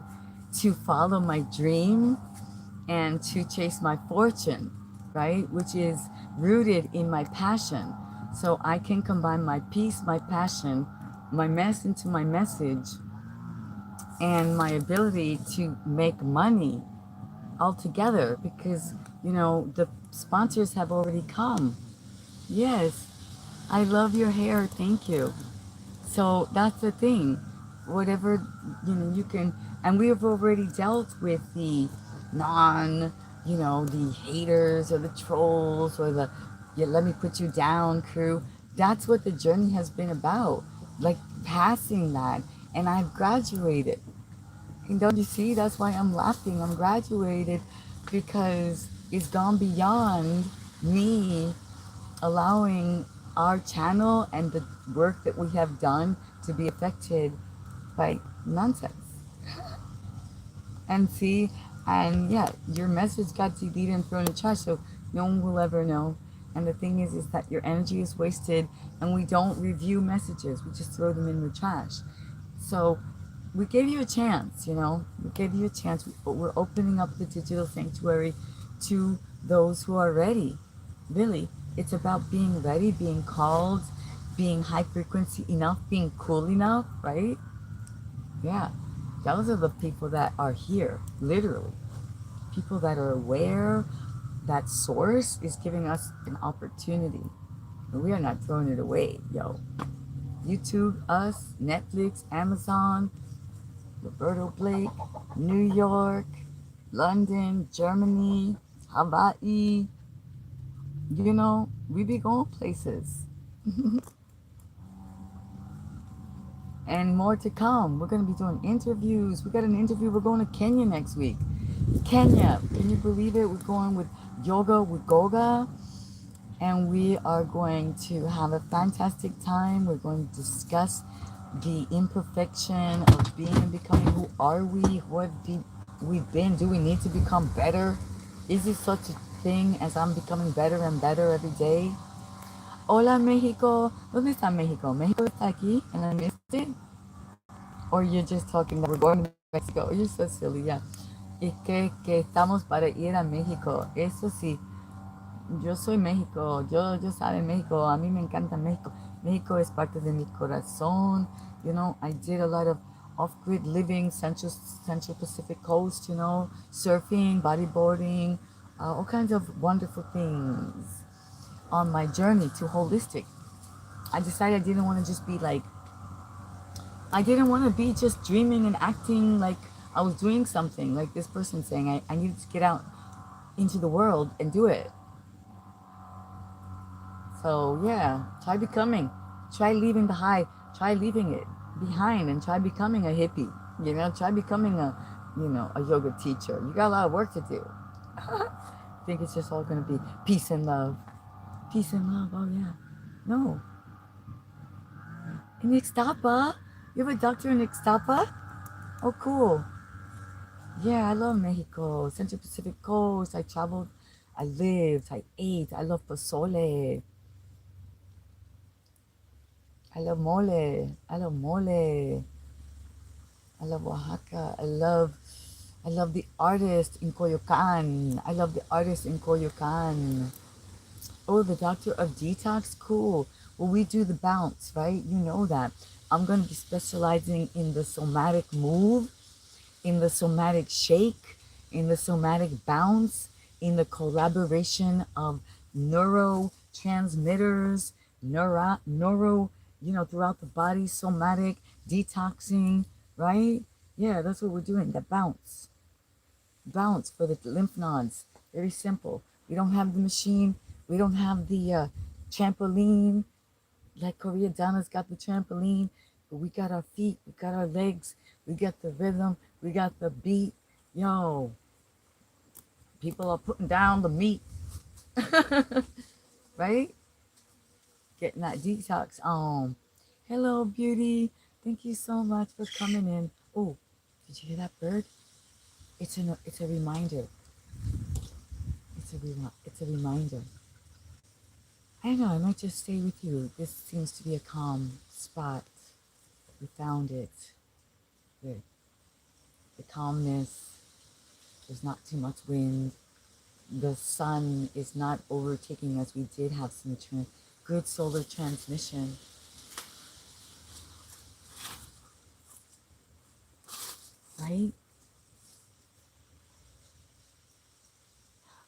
to follow my dream and to chase my fortune, right? Which is rooted in my passion. So I can combine my peace, my passion, my mess into my message, and my ability to make money all together, because, the sponsors have already come. Yes, I love your hair. Thank you. So that's the thing. Whatever, you can, and we have already dealt with the non, the haters or the trolls or the, let me put you down crew. That's what the journey has been about, like passing that. And I've graduated. And don't you see? That's why I'm laughing. I'm graduated, because it's gone beyond me allowing our channel and the work that we have done to be affected by nonsense. And see, and yeah, your message got deleted and thrown in the trash, so no one will ever know. And the thing is that your energy is wasted, and we don't review messages. We just throw them in the trash. So we gave you a chance, we gave you a chance, but we're opening up the digital sanctuary to those who are ready. Really, it's about being ready, being called, being high frequency enough, being cool enough, right? Yeah, those are the people that are here, literally. People that are aware that source is giving us an opportunity. And we are not throwing it away, yo. YouTube, us, Netflix, Amazon, Roberto Blake, New York, London, Germany, Hawaii. We be going places. And more to come. We're going to be doing interviews. We got an interview. We're going to Kenya next week. Kenya, can you believe it? We're going with Yoga with Goga. And we are going to have a fantastic time. We're going to discuss the imperfection of being and becoming. Who are we? What have we been? Do we need to become better? Is it such thing as I'm becoming better and better every day. Hola Mexico. ¿Dónde está Mexico? ¿Mexico está aquí and I missed it? Or you're just talking that we're going to Mexico. You're so silly, yeah. Y que estamos para ir a México. Eso sí, yo soy México. Yo sabe México. A mí me encanta México. México es parte de mi corazón. You know, I did a lot of off-grid living, Central Pacific Coast, you know, surfing, bodyboarding, all kinds of wonderful things on my journey to holistic. I decided I didn't want to just be like, I didn't want to be just dreaming and acting like I was doing something, like this person saying I needed to get out into the world and do it. So yeah, try becoming, try leaving the high, try leaving it behind and try becoming a hippie. You know, try becoming a, you know, a yoga teacher. You got a lot of work to do. I think it's just all gonna be peace and love. Peace and love, oh yeah. No. In Ixtapa? You have a doctor in Ixtapa? Oh cool. Yeah, I love Mexico, Central Pacific Coast. I traveled, I lived, I ate. I love pozole. I love mole. I love mole. I love Oaxaca. I love the artist in Coyoacan. I love the artist in Coyoacan. Oh, the doctor of detox? Cool. Well, we do the bounce, right? You know that. I'm going to be specializing in the somatic move, in the somatic shake, in the somatic bounce, in the collaboration of neurotransmitters, neuro, you know, throughout the body, somatic, detoxing, right? Yeah, that's what we're doing, the bounce. Bounce for the lymph nodes. Very simple. We don't have the machine. We don't have the trampoline. Like Korea Donna's got the trampoline, but we got our feet, we got our legs, we got the rhythm, we got the beat. Yo, people are putting down the meat, right? Getting that detox on. Hello, beauty. Thank you so much for coming in. Oh, did you hear that bird? It's a reminder. It's a reminder. I don't know. I might just stay with you. This seems to be a calm spot. We found it. The calmness. There's not too much wind. The sun is not overtaking us. We did have some good solar transmission, right?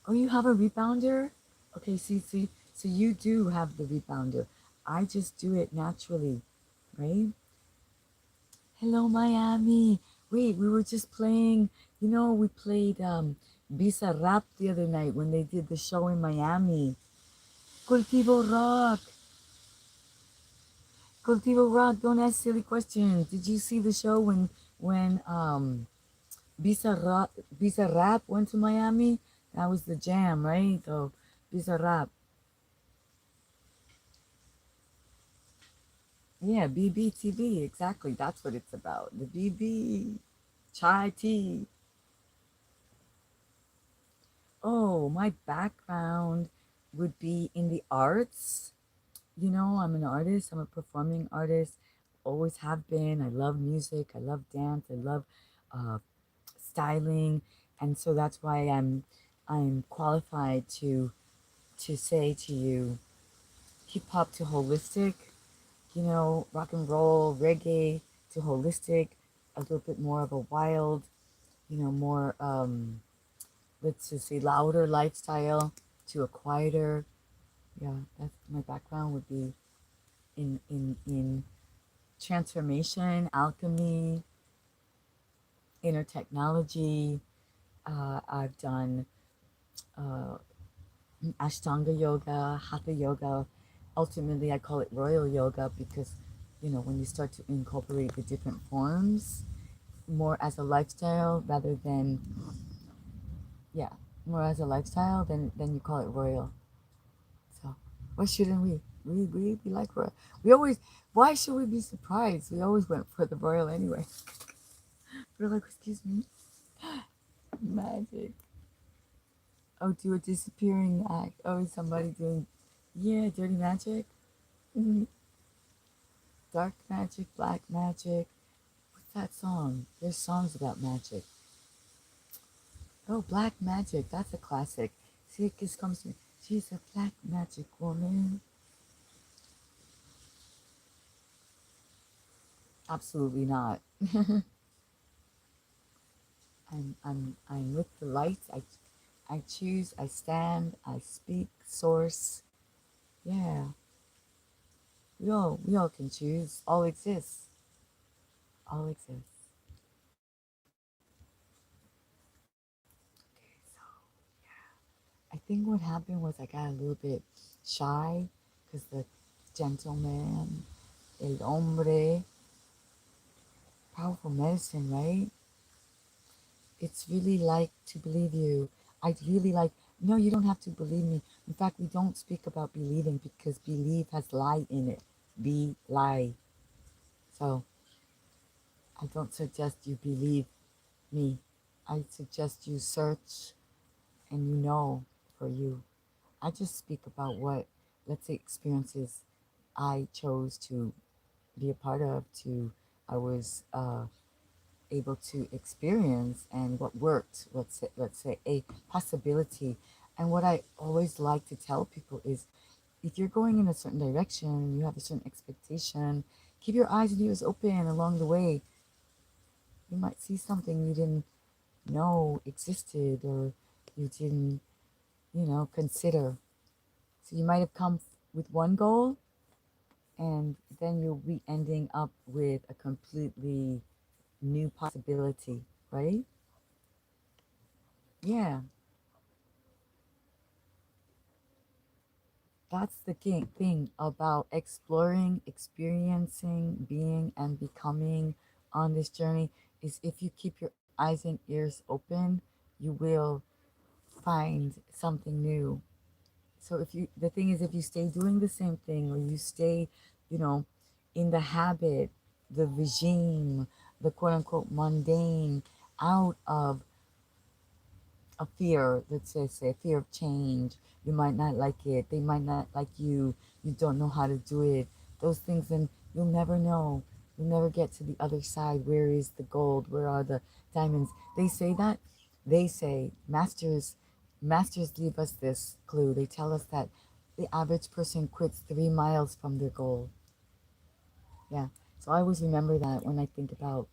Oh, you have a rebounder? Okay, see, so you do have the rebounder. I just do it naturally, right? Hello, Miami. Wait, we were just playing, you know, we played Visa Rap the other night when they did the show in Miami. Cultivo Rock. Cultivo Rock, don't ask silly questions. Did you see the show when Visa Rap went to Miami? That was the jam, right? So Visa Rap. Yeah, BBTV, exactly. That's what it's about. The BB. Chai tea. Oh, my background would be in the arts. You know, I'm an artist, I'm a performing artist, always have been. I love music, I love dance, I love uh, styling, and so that's why I'm qualified to say to you hip hop to holistic, you know, rock and roll, reggae to holistic, a little bit more of a wild, you know, more let's just say louder lifestyle to a quieter. Yeah, that's my background would be in transformation, alchemy, inner technology. I've done uh, Ashtanga yoga, Hatha yoga. Ultimately, I call it royal yoga because, you know, when you start to incorporate the different forms more as a lifestyle rather than, yeah, more as a lifestyle, then you call it royal. So, why shouldn't we? We like royal. We always, why should we be surprised? We always went for the royal anyway. We're like, excuse me, magic. Oh, do a disappearing act. Oh, somebody doing, yeah, dirty magic. Mhm. Dark magic, black magic. What's that song? There's songs about magic. Oh, black magic. That's a classic. See, it just comes to me. She's a black magic woman. Absolutely not. I'm with the light. I choose. I stand. I speak. Source. Yeah. We all can choose. All exists. All exists. Okay, so I think what happened was I got a little bit shy because the gentleman, el hombre, powerful medicine, right? It's really like to believe you. I'd really like, no, you don't have to believe me. In fact, we don't speak about believing because believe has lie in it. Be lie. So I don't suggest you believe me. I suggest you search and you know for you. I just speak about what, let's say, experiences I chose to be a part of, to I was able to experience, and what worked. Let's say a possibility. And what I always like to tell people is, if you're going in a certain direction, you have a certain expectation, keep your eyes and ears open along the way. You might see something you didn't know existed, or you didn't, consider. So you might have come with one goal, and then you'll be ending up with a completely new possibility, right? Yeah, that's the thing about exploring, experiencing, being, and becoming on this journey, is if you keep your eyes and ears open, you will find something new. So if you the thing is, if you stay doing the same thing, or you stay, you know, in the habit, the regime, the quote unquote mundane, out of a fear, let's just say fear of change, you might not like it, they might not like you don't know how to do it, those things, and you'll never know. You'll never get to the other side. Where is the gold? Where are the diamonds? They say that. They say masters leave us this clue. They tell us that the average person quits 3 miles from their goal. Yeah. So I always remember that when I think about,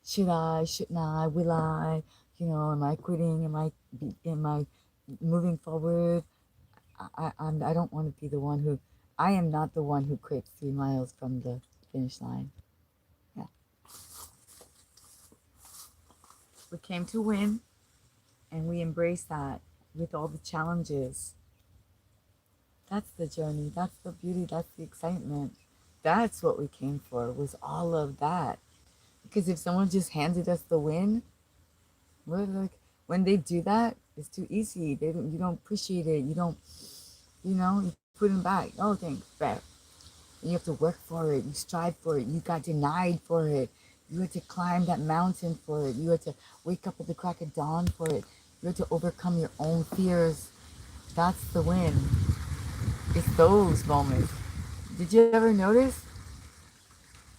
should I, shouldn't I, will I, am I quitting? Am I moving forward? I don't want to be the one who, I am not the one who quits 3 miles from the finish line. Yeah. We came to win, and we embrace that with all the challenges. That's the journey. That's the beauty. That's the excitement. That's what we came for, was all of that. Because if someone just handed us the win, we're like, when they do that, it's too easy. You don't appreciate it. You don't, you put them back. Oh, thanks, back. You have to work for it. You strive for it. You got denied for it. You had to climb that mountain for it. You had to wake up at the crack of dawn for it. You had to overcome your own fears. That's the win. It's those moments. Did you ever notice?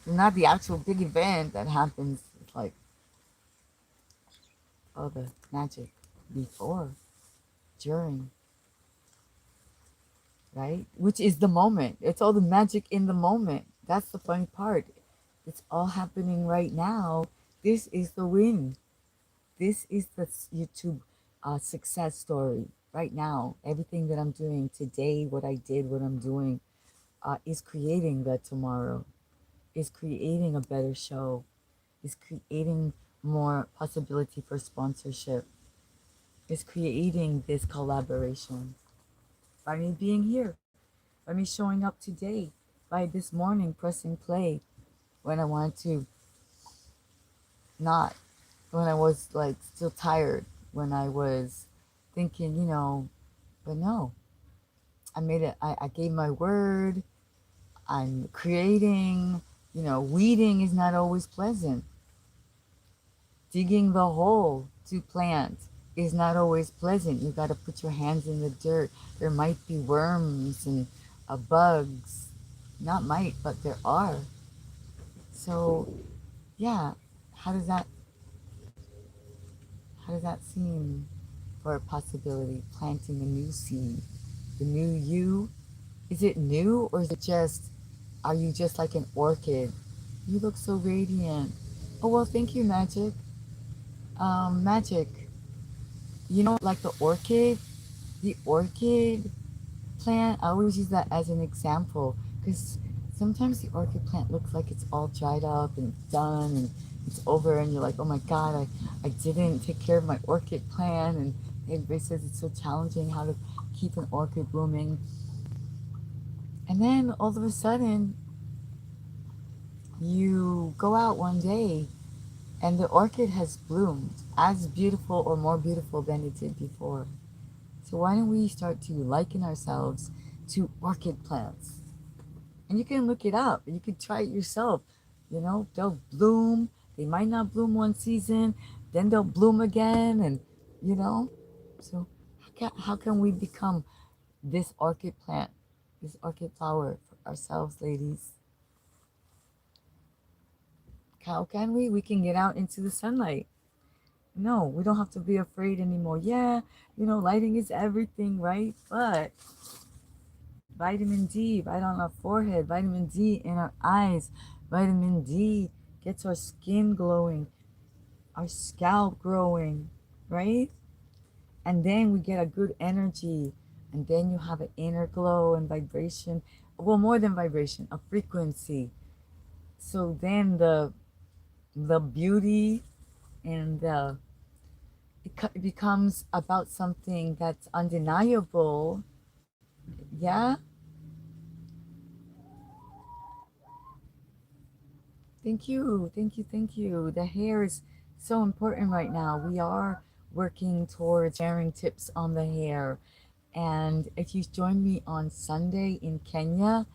Not the actual big event that happens. It's like, oh, the magic before, during, right? Which is the moment. It's all the magic in the moment. That's the funny part. It's all happening right now. This is the win. This is the YouTube success story right now. Everything that I'm doing today, what I did, what I'm doing, is creating the tomorrow, is creating a better show, is creating more possibility for sponsorship, is creating this collaboration. By me being here, by me showing up today, by this morning pressing play when I wanted to not, when I was like still tired, when I was thinking, but no, I made it, I gave my word, I'm creating, weeding is not always pleasant. Digging the hole to plant is not always pleasant. You got to put your hands in the dirt. There might be worms and bugs. Not might, but there are. So, yeah, how does that how does that seem for a possibility? Planting a new seed, the new you. Is it new or is it just? Are you just like an orchid? You look so radiant. Oh well, thank you, Magic. Magic. You know, like the orchid plant. I always use that as an example because sometimes the orchid plant looks like it's all dried up and done and it's over, and you're like, oh my god, I didn't take care of my orchid plant, and everybody says it's so challenging how to keep an orchid blooming. And then all of a sudden, you go out one day and the orchid has bloomed as beautiful or more beautiful than it did before. So why don't we start to liken ourselves to orchid plants? And you can look it up. You can try it yourself. You know, they'll bloom. They might not bloom one season, then they'll bloom again, and you know. So how can we become this orchid plant, this orchid flower for ourselves, ladies? How can we? We can get out into the sunlight. No, we don't have to be afraid anymore. Yeah, you know, lighting is everything, right? But vitamin D right on our forehead, vitamin D in our eyes, vitamin D gets our skin glowing, our scalp growing, right? And then we get a good energy, and then you have an inner glow and vibration. Well, more than vibration, a frequency. So then the beauty and it becomes about something that's undeniable. Yeah. Thank you, thank you, thank you. The hair is so important right now. We are working towards sharing tips on the hair. And if you join me on Sunday in Kenya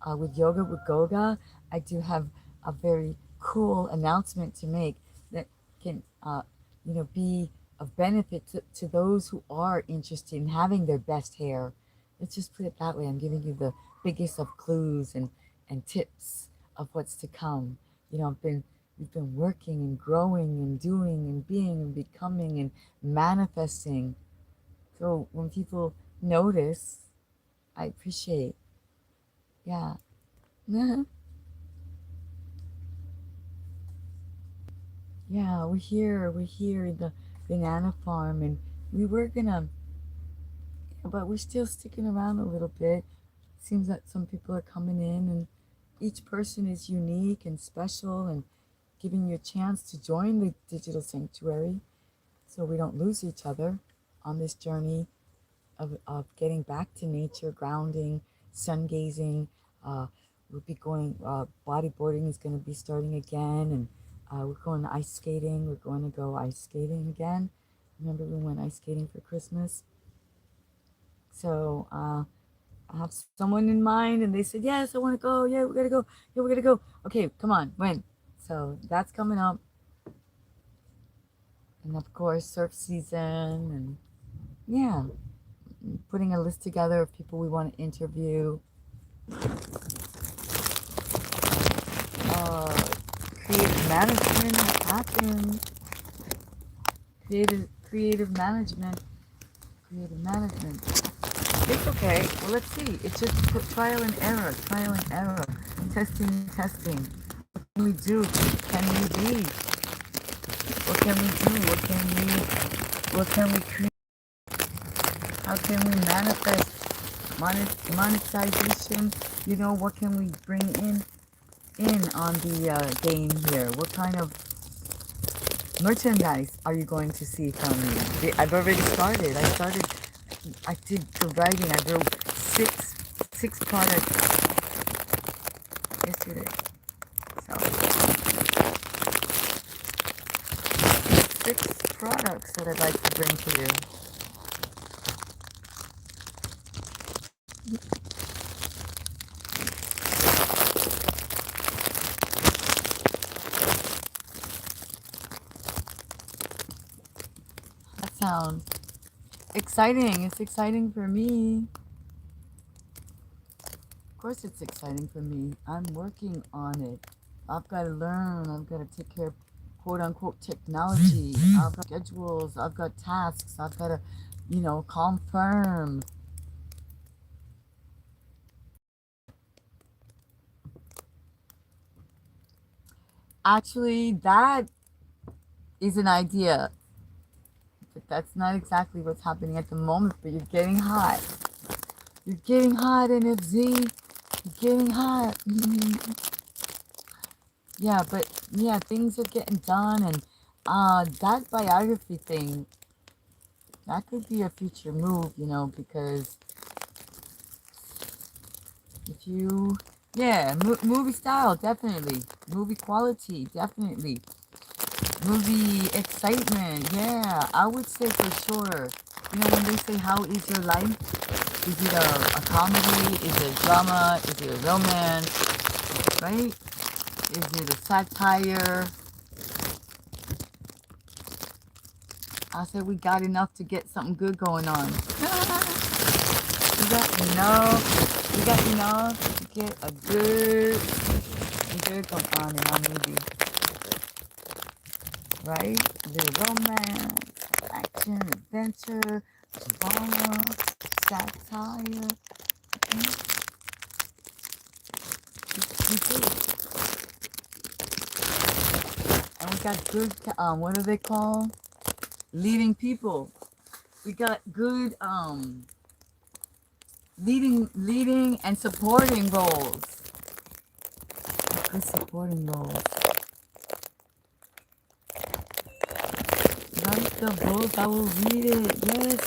with Yoga with Goga, I do have a very cool announcement to make that can, be of benefit to those who are interested in having their best hair. Let's just put it that way. I'm giving you the biggest of clues and tips of what's to come. You know, we've been working and growing and doing and being and becoming and manifesting. So when people notice, I appreciate. Yeah. Yeah, we're here in the banana farm, and we were gonna, but we're still sticking around a little bit. Seems that some people are coming in, and each person is unique and special and giving you a chance to join the digital sanctuary so we don't lose each other on this journey of getting back to nature, grounding, sun gazing. We'll be going, bodyboarding is going to be starting again, and we're going ice skating. We're going to go ice skating again. Remember we went ice skating for Christmas? So I have someone in mind, and they said, yes, I want to go. Yeah, we got to go. Yeah, we got to go. Okay, come on, when? So that's coming up. And of course, surf season, and yeah, putting a list together of people we want to interview. Uh, Creative management has happened. Creative management. Creative management. It's okay. Well, let's see. It's just trial and error. Trial and error. Testing, testing. What can we do? Can we be? What can we do? What can we create? How can we manifest monetization? You know, what can we bring in on the game here? What kind of merchandise are you going to see from me? I've already started. I did the writing. I wrote six products yesterday. So 6 products that I'd like to bring to you. sound? Exciting. It's exciting for me. Of course it's exciting for me. I'm working on it. I've got to learn. I've got to take care of quote unquote technology. I've got schedules. I've got tasks. I've got to, confirm. Actually, that is an idea. But that's not exactly what's happening at the moment. But you're getting hot. You're getting hot, NFZ. You're getting hot. Yeah, but yeah, things are getting done, and that biography thing, that could be a future move, because if you, yeah, movie style, definitely. Movie quality, definitely. Movie excitement, yeah, I would say for sure. When they say, how is your life? Is it a comedy? Is it a drama? Is it a romance? Right? Is it a satire? I said we got enough to get something good going on. We got enough to get a good going on in our movie. Right? A little romance, action, adventure, drama, satire. We did it. And we got good, what do they call? Leading people. We got good, leading and supporting roles. Good supporting roles. Write the book, I will read it. Yes.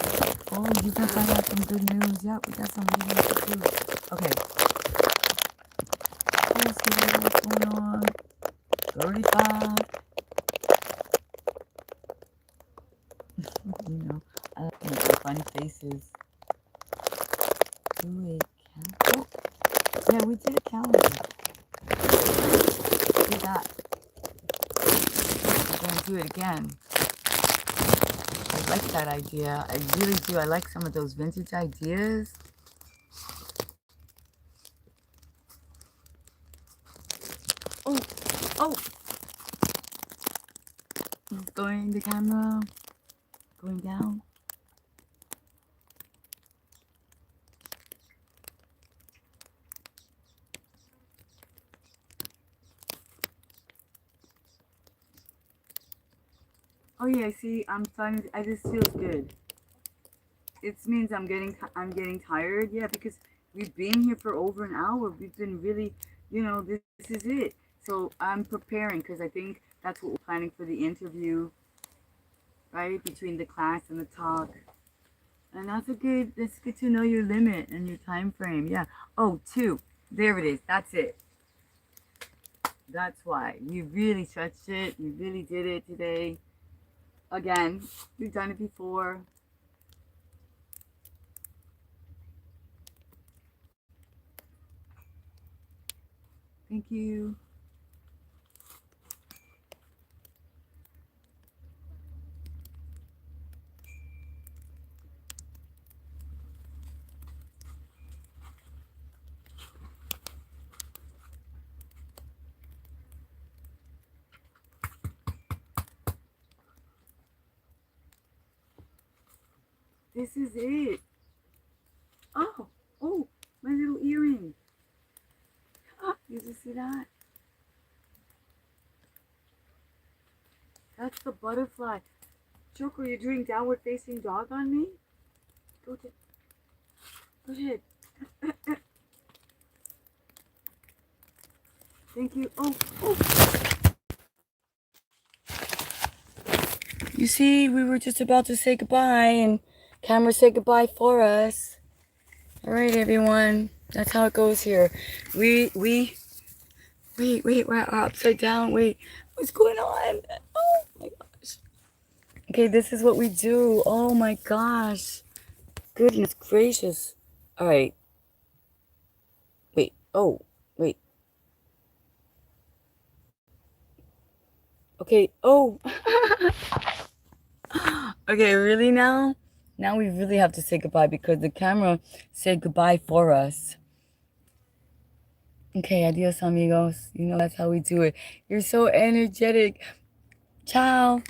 Oh, you guys, I got some good news. Yep, we got some good news to do. Okay. Let's see what's going on. 35. I like making funny faces. Do a calendar. Yeah, we did a calendar. Do that. We're going to do it again. I like that idea. I really do. I like some of those vintage ideas. Oh! Going the camera. Going down. Oh yeah, see, I just feels good. It means I'm getting tired. Yeah, because we've been here for over an hour. We've been really, this is it. So I'm preparing because I think that's what we're planning for the interview, right? Between the class and the talk. And that's good to know your limit and your time frame. Yeah. Oh, 2. There it is. That's it. That's why. You really stretched it. You really did it today. Again, we've done it before. Thank you. This is it. Oh, my little earring. You just see that? That's the butterfly. Joker, you're doing downward facing dog on me? Go ahead. Thank you. Oh. You see, we were just about to say goodbye, and camera said goodbye for us. All right, everyone. That's how it goes here. Wait, we're upside down. Wait, what's going on? Oh my gosh. Okay, this is what we do. Oh my gosh. Goodness gracious. All right. Wait. Oh, wait. Okay. Oh. Okay, really now? Now we really have to say goodbye because the camera said goodbye for us. Okay, adios, amigos. You know that's how we do it. You're so energetic. Ciao.